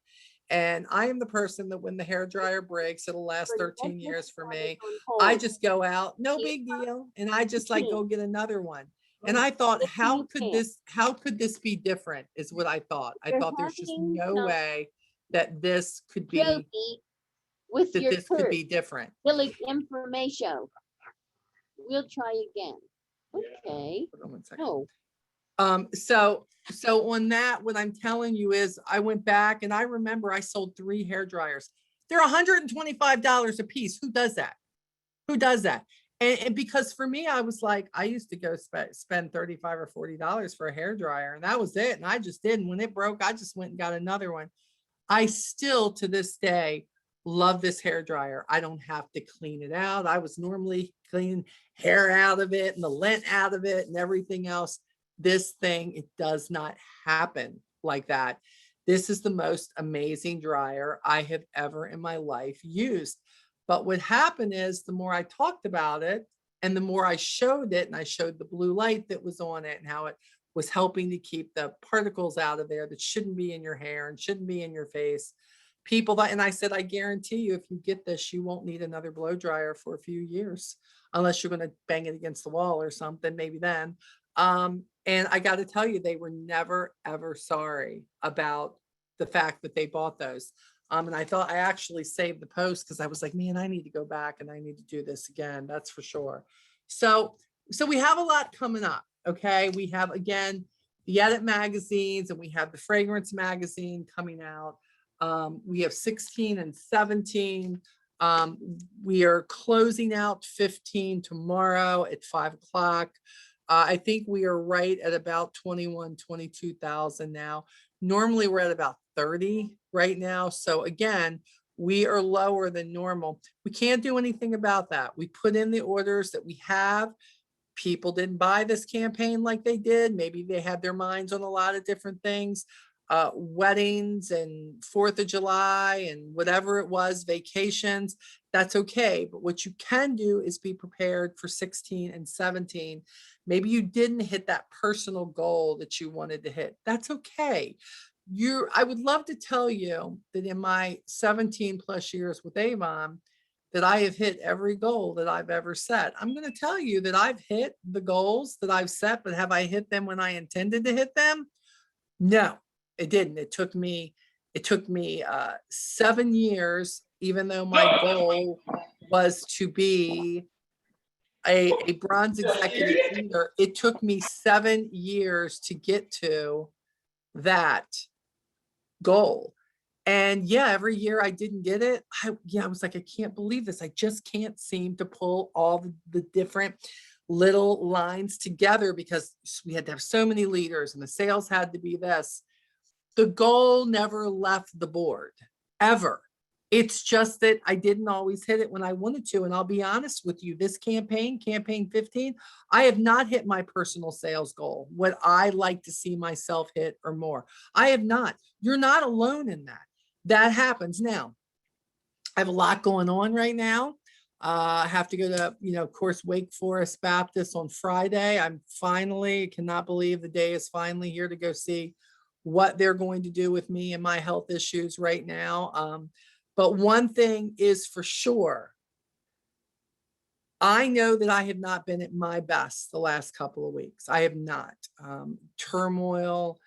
And I am the person that when the hair dryer breaks, it'll last 13 years for me. I just go out, no big deal. And I just like go get another one. And I thought, how could this be different is what I thought. I thought there's just no way that this could be, with that your this could be different. Billy information. We'll try again. Okay. Hold on one second. Oh, So on that, what I'm telling you is I went back and I remember I sold 3 hair dryers. They're $125 a piece. Who does that? Who does that? And because for me, I was like, I used to go spend $35 or $40 for a hair dryer, and that was it. And I just did. And when it broke, I just went and got another one. I still to this day love this hair dryer. I don't have to clean it out. I was normally cleaning hair out of it and the lint out of it and everything else. This thing, it does not happen like that. This is the most amazing dryer I have ever in my life used. But what happened is the more I talked about it and the more I showed it, and I showed the blue light that was on it and how it was helping to keep the particles out of there that shouldn't be in your hair and shouldn't be in your face. And I said, I guarantee you, if you get this, you won't need another blow dryer for a few years, unless you're going to bang it against the wall or something, maybe then. And I got to tell you, they were never, ever sorry about the fact that they bought those. And I thought I actually saved the post because I was like, man, I need to go back and I need to do this again. That's for sure. So we have a lot coming up. Okay. We have, again, the Edit magazines, and we have the fragrance magazine coming out. We have 16 and 17. We are closing out 15 tomorrow at 5 o'clock. I think we are right at about 22,000 now. Normally we're at about 30 right now. So again, we are lower than normal. We can't do anything about that. We put in the orders that we have. People didn't buy this campaign like they did. Maybe they had their minds on a lot of different things. Weddings and 4th of July and whatever it was, vacations, that's okay. But what you can do is be prepared for 16 and 17. Maybe you didn't hit that personal goal that you wanted to hit. That's okay. I would love to tell you that in my 17 plus years with Avon, that I have hit every goal that I've ever set. I'm going to tell you that I've hit the goals that I've set, but have I hit them when I intended to hit them? No, it didn't. It took me 7 years, even though my goal was to be a bronze executive leader. It took me 7 years to get to that goal. And yeah, every year I didn't get it. I was like, I can't believe this. I just can't seem to pull all the different little lines together, because we had to have so many leaders and the sales had to be this. The goal never left the board, ever. It's just that I didn't always hit it when I wanted to. And I'll be honest with you, this campaign 15, I have not hit my personal sales goal, what I like to see myself hit or more. I have not. You're not alone in that. That happens. Now, I have a lot going on right now. I have to go to, of course, Wake Forest Baptist on Friday. I'm finally, cannot believe the day is finally here to go see what they're going to do with me and my health issues right now. But one thing is for sure, I know that I have not been at my best the last couple of weeks. I have not. Turmoil.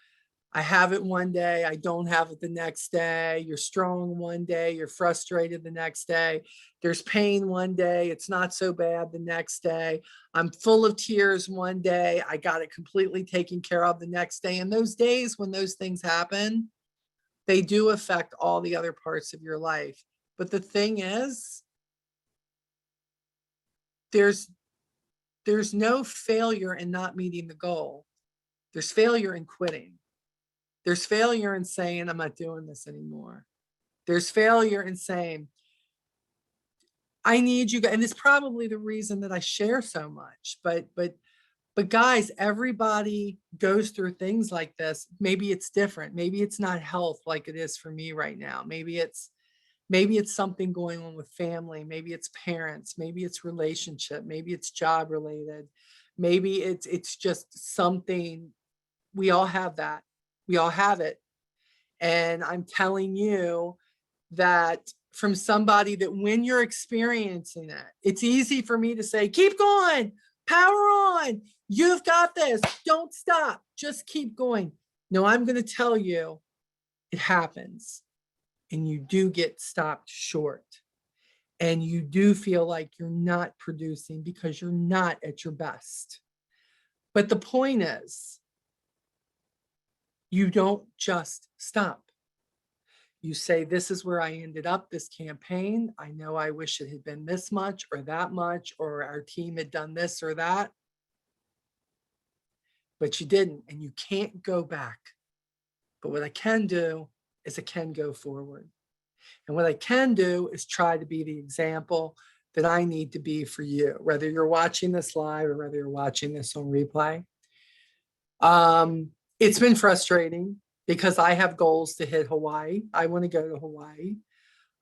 I have it one day, I don't have it the next day. You're strong one day, you're frustrated the next day. There's pain one day, it's not so bad the next day. I'm full of tears one day, I got it completely taken care of the next day. And those days when those things happen, they do affect all the other parts of your life. But the thing is, there's no failure in not meeting the goal. There's failure in quitting. There's failure in saying, I'm not doing this anymore. There's failure in saying, I need you guys. And it's probably the reason that I share so much. But guys, everybody goes through things like this. Maybe it's different. Maybe it's not health like it is for me right now. Maybe it's something going on with family. Maybe it's parents. Maybe it's relationship. Maybe it's job related. Maybe it's just something. We all have that. We all have it. And I'm telling you that from somebody that when you're experiencing it, it's easy for me to say, keep going, power on, you've got this, don't stop, just keep going. No, I'm going to tell you, it happens. And you do get stopped short. And you do feel like you're not producing because you're not at your best. But the point is, you don't just stop. You say, this is where I ended up this campaign. I know I wish it had been this much or that much, or our team had done this or that. But you didn't, and you can't go back. But what I can do is I can go forward. And what I can do is try to be the example that I need to be for you, whether you're watching this live or whether you're watching this on replay. It's been frustrating because I have goals to hit Hawaii. I want to go to Hawaii.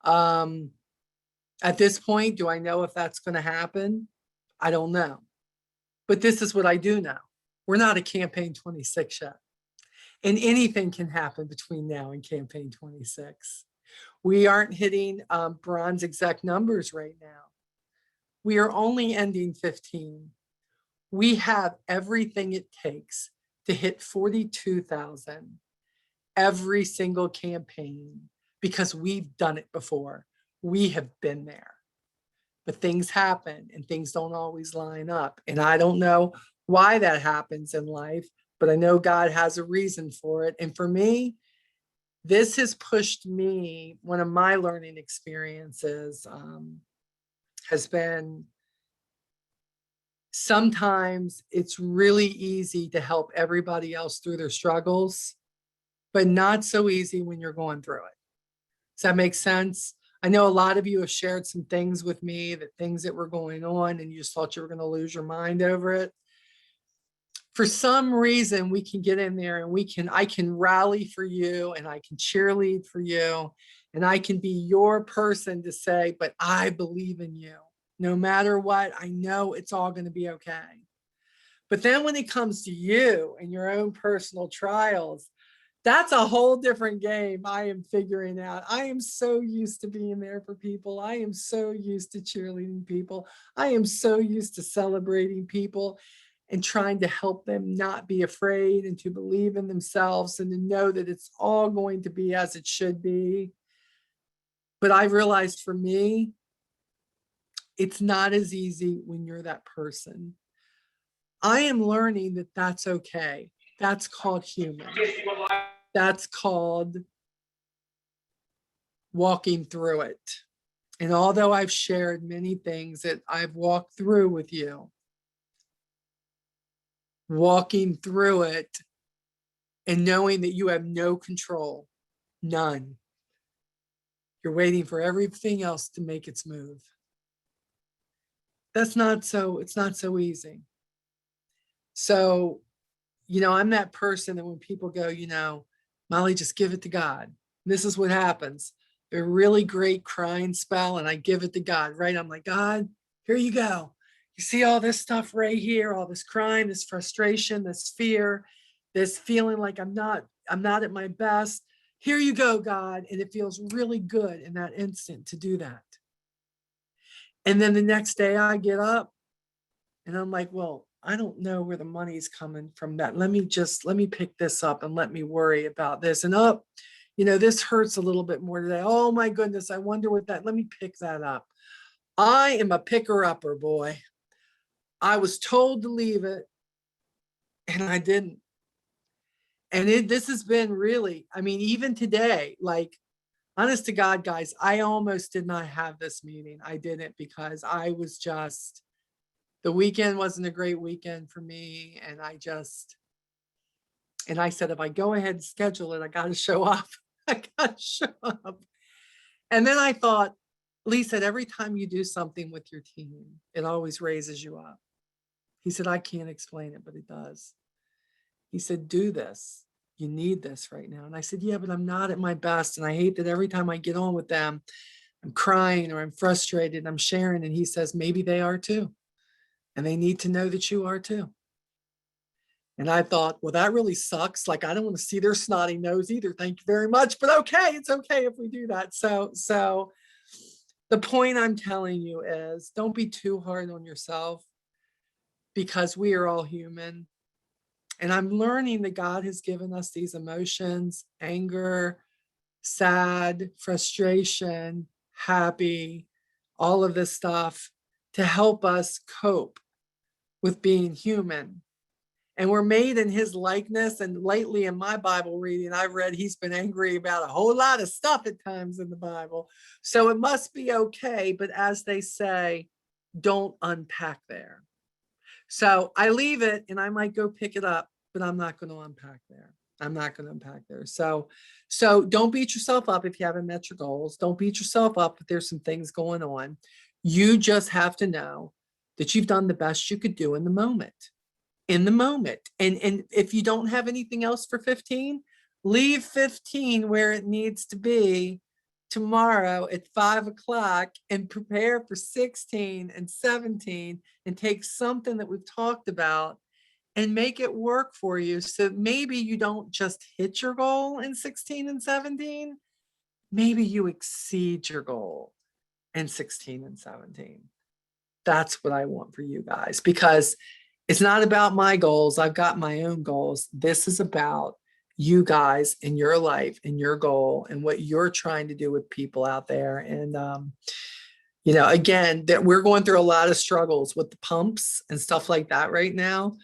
At this point, do I know if that's going to happen? I don't know. But this is what I do know. We're not at campaign 26 yet. And anything can happen between now and campaign 26. We aren't hitting bronze exec numbers right now. We are only ending 15. We have everything it takes to hit 42,000 every single campaign because we've done it before. We have been there. But things happen and things don't always line up. And I don't know why that happens in life, but I know God has a reason for it. And for me, this has pushed me, one of my learning experiences has been sometimes it's really easy to help everybody else through their struggles, but not so easy when you're going through it. Does that make sense? I know a lot of you have shared some things with me, that things that were going on and you just thought you were going to lose your mind over it. For some reason, we can get in there and I can rally for you and I can cheerlead for you and I can be your person to say, but I believe in you. No matter what, I know it's all going to be okay. But then when it comes to you and your own personal trials, that's a whole different game I am figuring out. I am so used to being there for people. I am so used to cheerleading people. I am so used to celebrating people and trying to help them not be afraid and to believe in themselves and to know that it's all going to be as it should be. But I realized for me, it's not as easy when you're that person. I am learning that that's okay. That's called human. That's called walking through it. And although I've shared many things that I've walked through with you, walking through it and knowing that you have no control, none. You're waiting for everything else to make its move. It's not so easy. So, I'm that person that when people go, Molly, just give it to God. This is what happens. A really great crying spell, and I give it to God, right? I'm like, God, here you go. You see all this stuff right here, all this crying, this frustration, this fear, this feeling like I'm not at my best. Here you go, God. And it feels really good in that instant to do that. And then the next day I get up and I'm like, well, I don't know where the money's coming from that. Let me pick this up and let me worry about this. And this hurts a little bit more today. Oh my goodness, I wonder let me pick that up. I am a picker-upper, boy. I was told to leave it and I didn't. And this has been really, even today, like, honest to God, guys, I almost did not have this meeting. I didn't because I was the weekend wasn't a great weekend for me. And I said, if I go ahead and schedule it, I got to show up. I got to show up. And then I thought, Lee said, every time you do something with your team, it always raises you up. He said, I can't explain it, but it does. He said, do this. You need this right now. And I said, yeah, but I'm not at my best. And I hate that every time I get on with them, I'm crying or I'm frustrated and I'm sharing. And he says, maybe they are too. And they need to know that you are too. And I thought, well, that really sucks. Like, I don't want to see their snotty nose either. Thank you very much. But okay, it's okay if we do that. So the point I'm telling you is don't be too hard on yourself because we are all human. And I'm learning that God has given us these emotions, anger, sad, frustration, happy, all of this stuff to help us cope with being human. And we're made in his likeness. And lately in my Bible reading, I've read he's been angry about a whole lot of stuff at times in the Bible. So it must be okay. But as they say, don't unpack there. So I leave it and I might go pick it up, but I'm not going to unpack there. I'm not going to unpack there. So don't beat yourself up if you haven't met your goals. Don't beat yourself up if there's some things going on. You just have to know that you've done the best you could do in the moment. And if you don't have anything else for 15, leave 15 where it needs to be tomorrow at 5:00 and prepare for 16 and 17 and take something that we've talked about and make it work for you. So maybe you don't just hit your goal in 16 and 17, maybe you exceed your goal in 16 and 17. That's what I want for you guys, because it's not about my goals. I've got my own goals. This is about you guys in your life and your goal and what you're trying to do with people out there. And, again, that we're going through a lot of struggles with the pumps and stuff like that right now.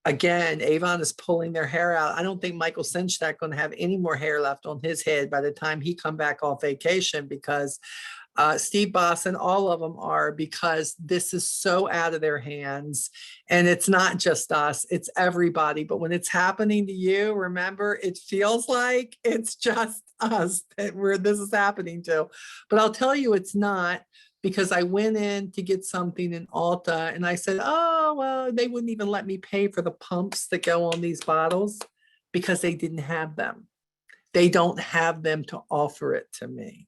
Again, Avon is pulling their hair out. I don't think Michael Sinchak going to have any more hair left on his head by the time he come back off vacation, because Steve Boss and all of them are, because this is so out of their hands. And it's not just us, it's everybody. But when it's happening to you, remember, it feels like it's just us that this is happening to. But I'll tell you, it's not, because I went in to get something in Ulta and I said, oh, well, they wouldn't even let me pay for the pumps that go on these bottles because they didn't have them. They don't have them to offer it to me.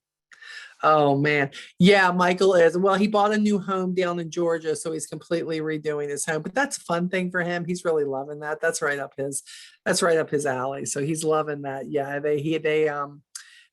Oh man. Yeah, Michael is. Well, he bought a new home down in Georgia, so he's completely redoing his home. But that's a fun thing for him. He's really loving that. That's right up his alley. So he's loving that. Yeah,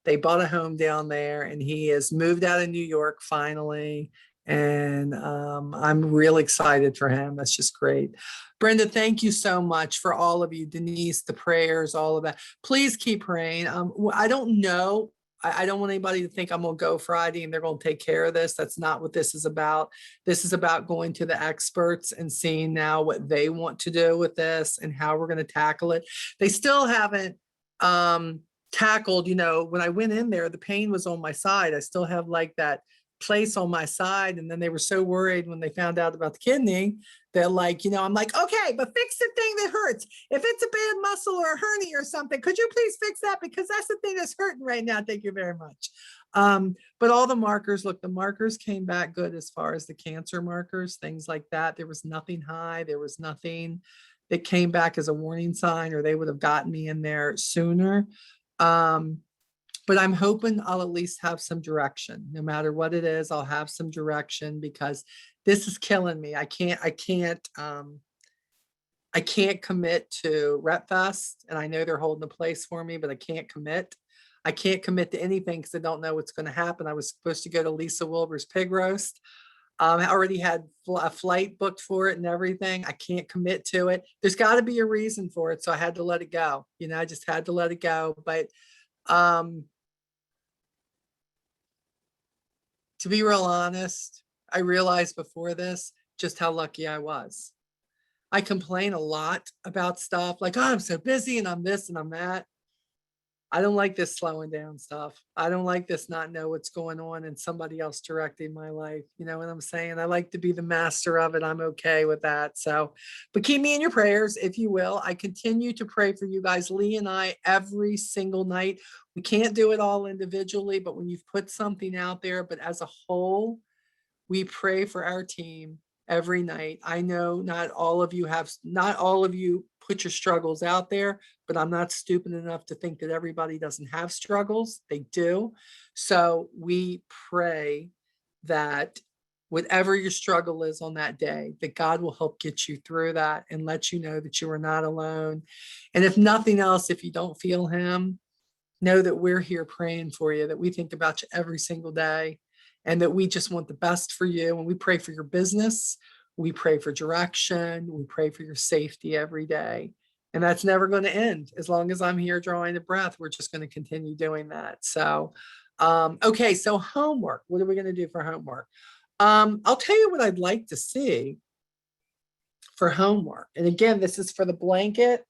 they bought a home down there and he has moved out of New York finally. And I'm really excited for him. That's just great. Brenda, thank you so much for all of you. Denise, the prayers, all of that. Please keep praying. I don't know. I don't want anybody to think I'm going to go Friday and they're going to take care of this. That's not what this is about. This is about going to the experts and seeing now what they want to do with this and how we're going to tackle it. They still haven't tackled, when I went in there, the pain was on my side. I still have like that place on my side. And then they were so worried when they found out about the kidney. They're like, I'm like, okay, but fix the thing that hurts. If it's a bad muscle or a hernia or something, could you please fix that? Because that's the thing that's hurting right now. Thank you very much. But all the markers, look, the markers came back good as far as the cancer markers, things like that. There was nothing high. There was nothing that came back as a warning sign, or they would have gotten me in there sooner. But I'm hoping I'll at least have some direction. No matter what it is, I'll have some direction, because this is killing me. I can't commit to Rep Fest, and I know they're holding a place for me, but I can't commit. I can't commit to anything because I don't know what's going to happen. I was supposed to go to Lisa Wilbur's pig roast. I already had a flight booked for it and everything. I can't commit to it. There's got to be a reason for it. So I had to let it go. I just had to let it go. But to be real honest, I realized before this just how lucky I was. I complain a lot about stuff like, oh, I'm so busy and I'm this and I'm that. I don't like this slowing down stuff. I don't like this not know what's going on and somebody else directing my life. You know what I'm saying? I like to be the master of it. I'm okay with that. So, but keep me in your prayers, if you will. I continue to pray for you guys, Lee and I, every single night. We can't do it all individually, but when you've put something out there, but as a whole, we pray for our team every night. I know not all of you put your struggles out there, but I'm not stupid enough to think that everybody doesn't have struggles. They do. So we pray that whatever your struggle is on that day, that God will help get you through that and let you know that you are not alone. And if nothing else, if you don't feel him, know that we're here praying for you, that we think about you every single day, and that we just want the best for you. And we pray for your business. We pray for direction. We pray for your safety every day. And that's never going to end. As long as I'm here drawing a breath, we're just going to continue doing that. So, okay. So homework, what are we going to do for homework? I'll tell you what I'd like to see for homework. And again, this is for the blanket.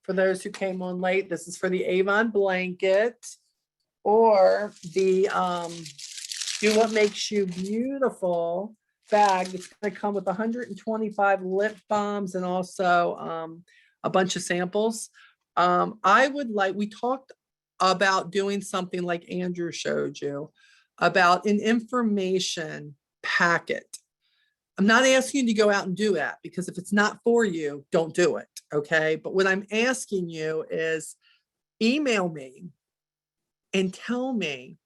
For those who came on late, this is for the Avon Blanket, or the Do What Makes You Beautiful bag. It's going to come with 125 lip balms and also a bunch of samples. We talked about doing something like Andrew showed you about an information packet. I'm not asking you to go out and do that, because if it's not for you, don't do it. Okay. But what I'm asking you is email me and tell me,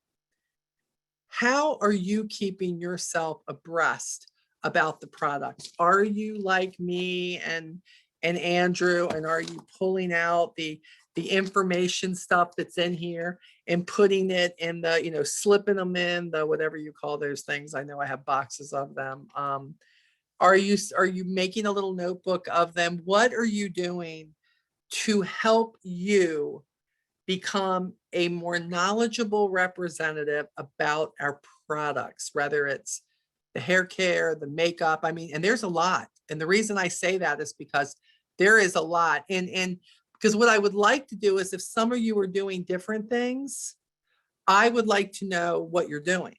how are you keeping yourself abreast about the product? Are you like me and Andrew, and are you pulling out the information stuff that's in here and putting it in the, slipping them in the, whatever you call those things? I know I have boxes of them. Are you making a little notebook of them? What are you doing to help you become a more knowledgeable representative about our products, whether it's the hair care, the makeup? I mean, and there's a lot. And the reason I say that is because there is a lot. And because what I would like to do is, if some of you are doing different things, I would like to know what you're doing.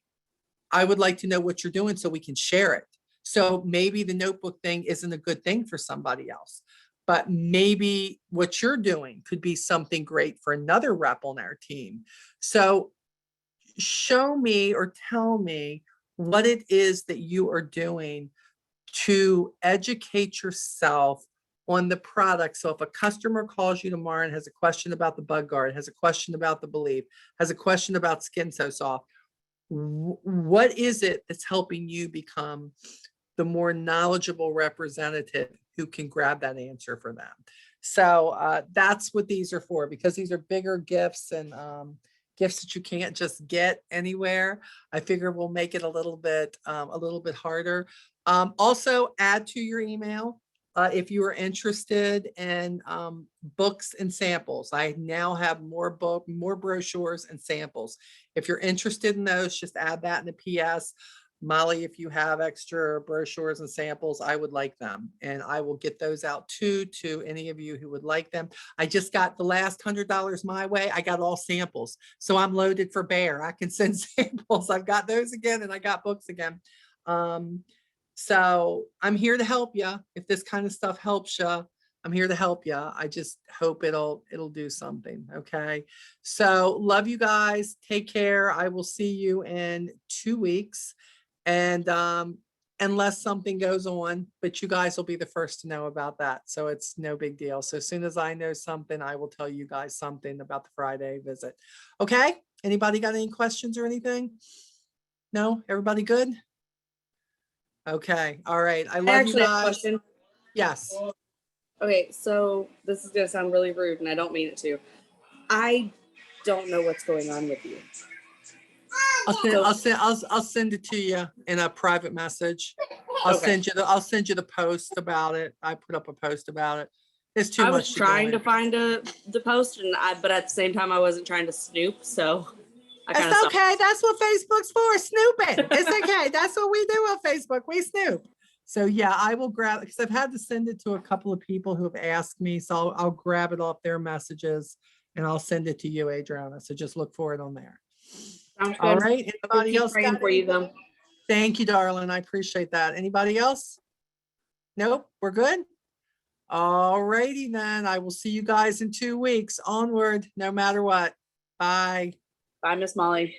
I would like to know what you're doing so we can share it. So maybe the notebook thing isn't a good thing for somebody else, but maybe what you're doing could be something great for another rep on our team. So show me or tell me what it is that you are doing to educate yourself on the product. So if a customer calls you tomorrow and has a question about the Bug Guard, has a question about the Believe, has a question about Skin So Soft, what is it that's helping you become the more knowledgeable representative who can grab that answer for them? So that's what these are for, because these are bigger gifts and gifts that you can't just get anywhere. I figure we'll make it a little bit harder. Also add to your email if you are interested in books and samples. I now have more brochures and samples. If you're interested in those, just add that in the PS. Molly, if you have extra brochures and samples, I would like them. And I will get those out too, to any of you who would like them. I just got the last $100 my way. I got all samples. So I'm loaded for bear. I can send samples. I've got those again and I got books again. So I'm here to help you. If this kind of stuff helps you, I'm here to help you. I just hope it'll do something. Okay. So love you guys. Take care. I will see you in 2 weeks. And unless something goes on, but you guys will be the first to know about that. So it's no big deal. So as soon as I know something, I will tell you guys something about the Friday visit. Okay. Anybody got any questions or anything? No, everybody good? Okay. All right. I I love you actually have a guys. question. Yes. Okay, so this is gonna sound really rude, and I don't mean it to. I don't know what's going on with you. I'll send it to you in a private message. I'll Okay. send you the post about it. I put up a post about it. It's too I much. was trying to find the post, but at the same time, I wasn't trying to snoop. So I kind of It's okay. That's what Facebook's for, snooping. It's okay. That's what we do on Facebook. We snoop. So yeah, I will grab, because I've had to send it to a couple of people who have asked me. So I'll grab it off their messages and I'll send it to you, Adriana. So just look for it on there. Sounds All good. right. Anybody Keep else? praying got for you, though. Thank you, darling. I appreciate that. Anybody else? Nope, we're good. All righty then. I will see you guys in 2 weeks. Onward, no matter what. Bye. Bye, Miss Molly.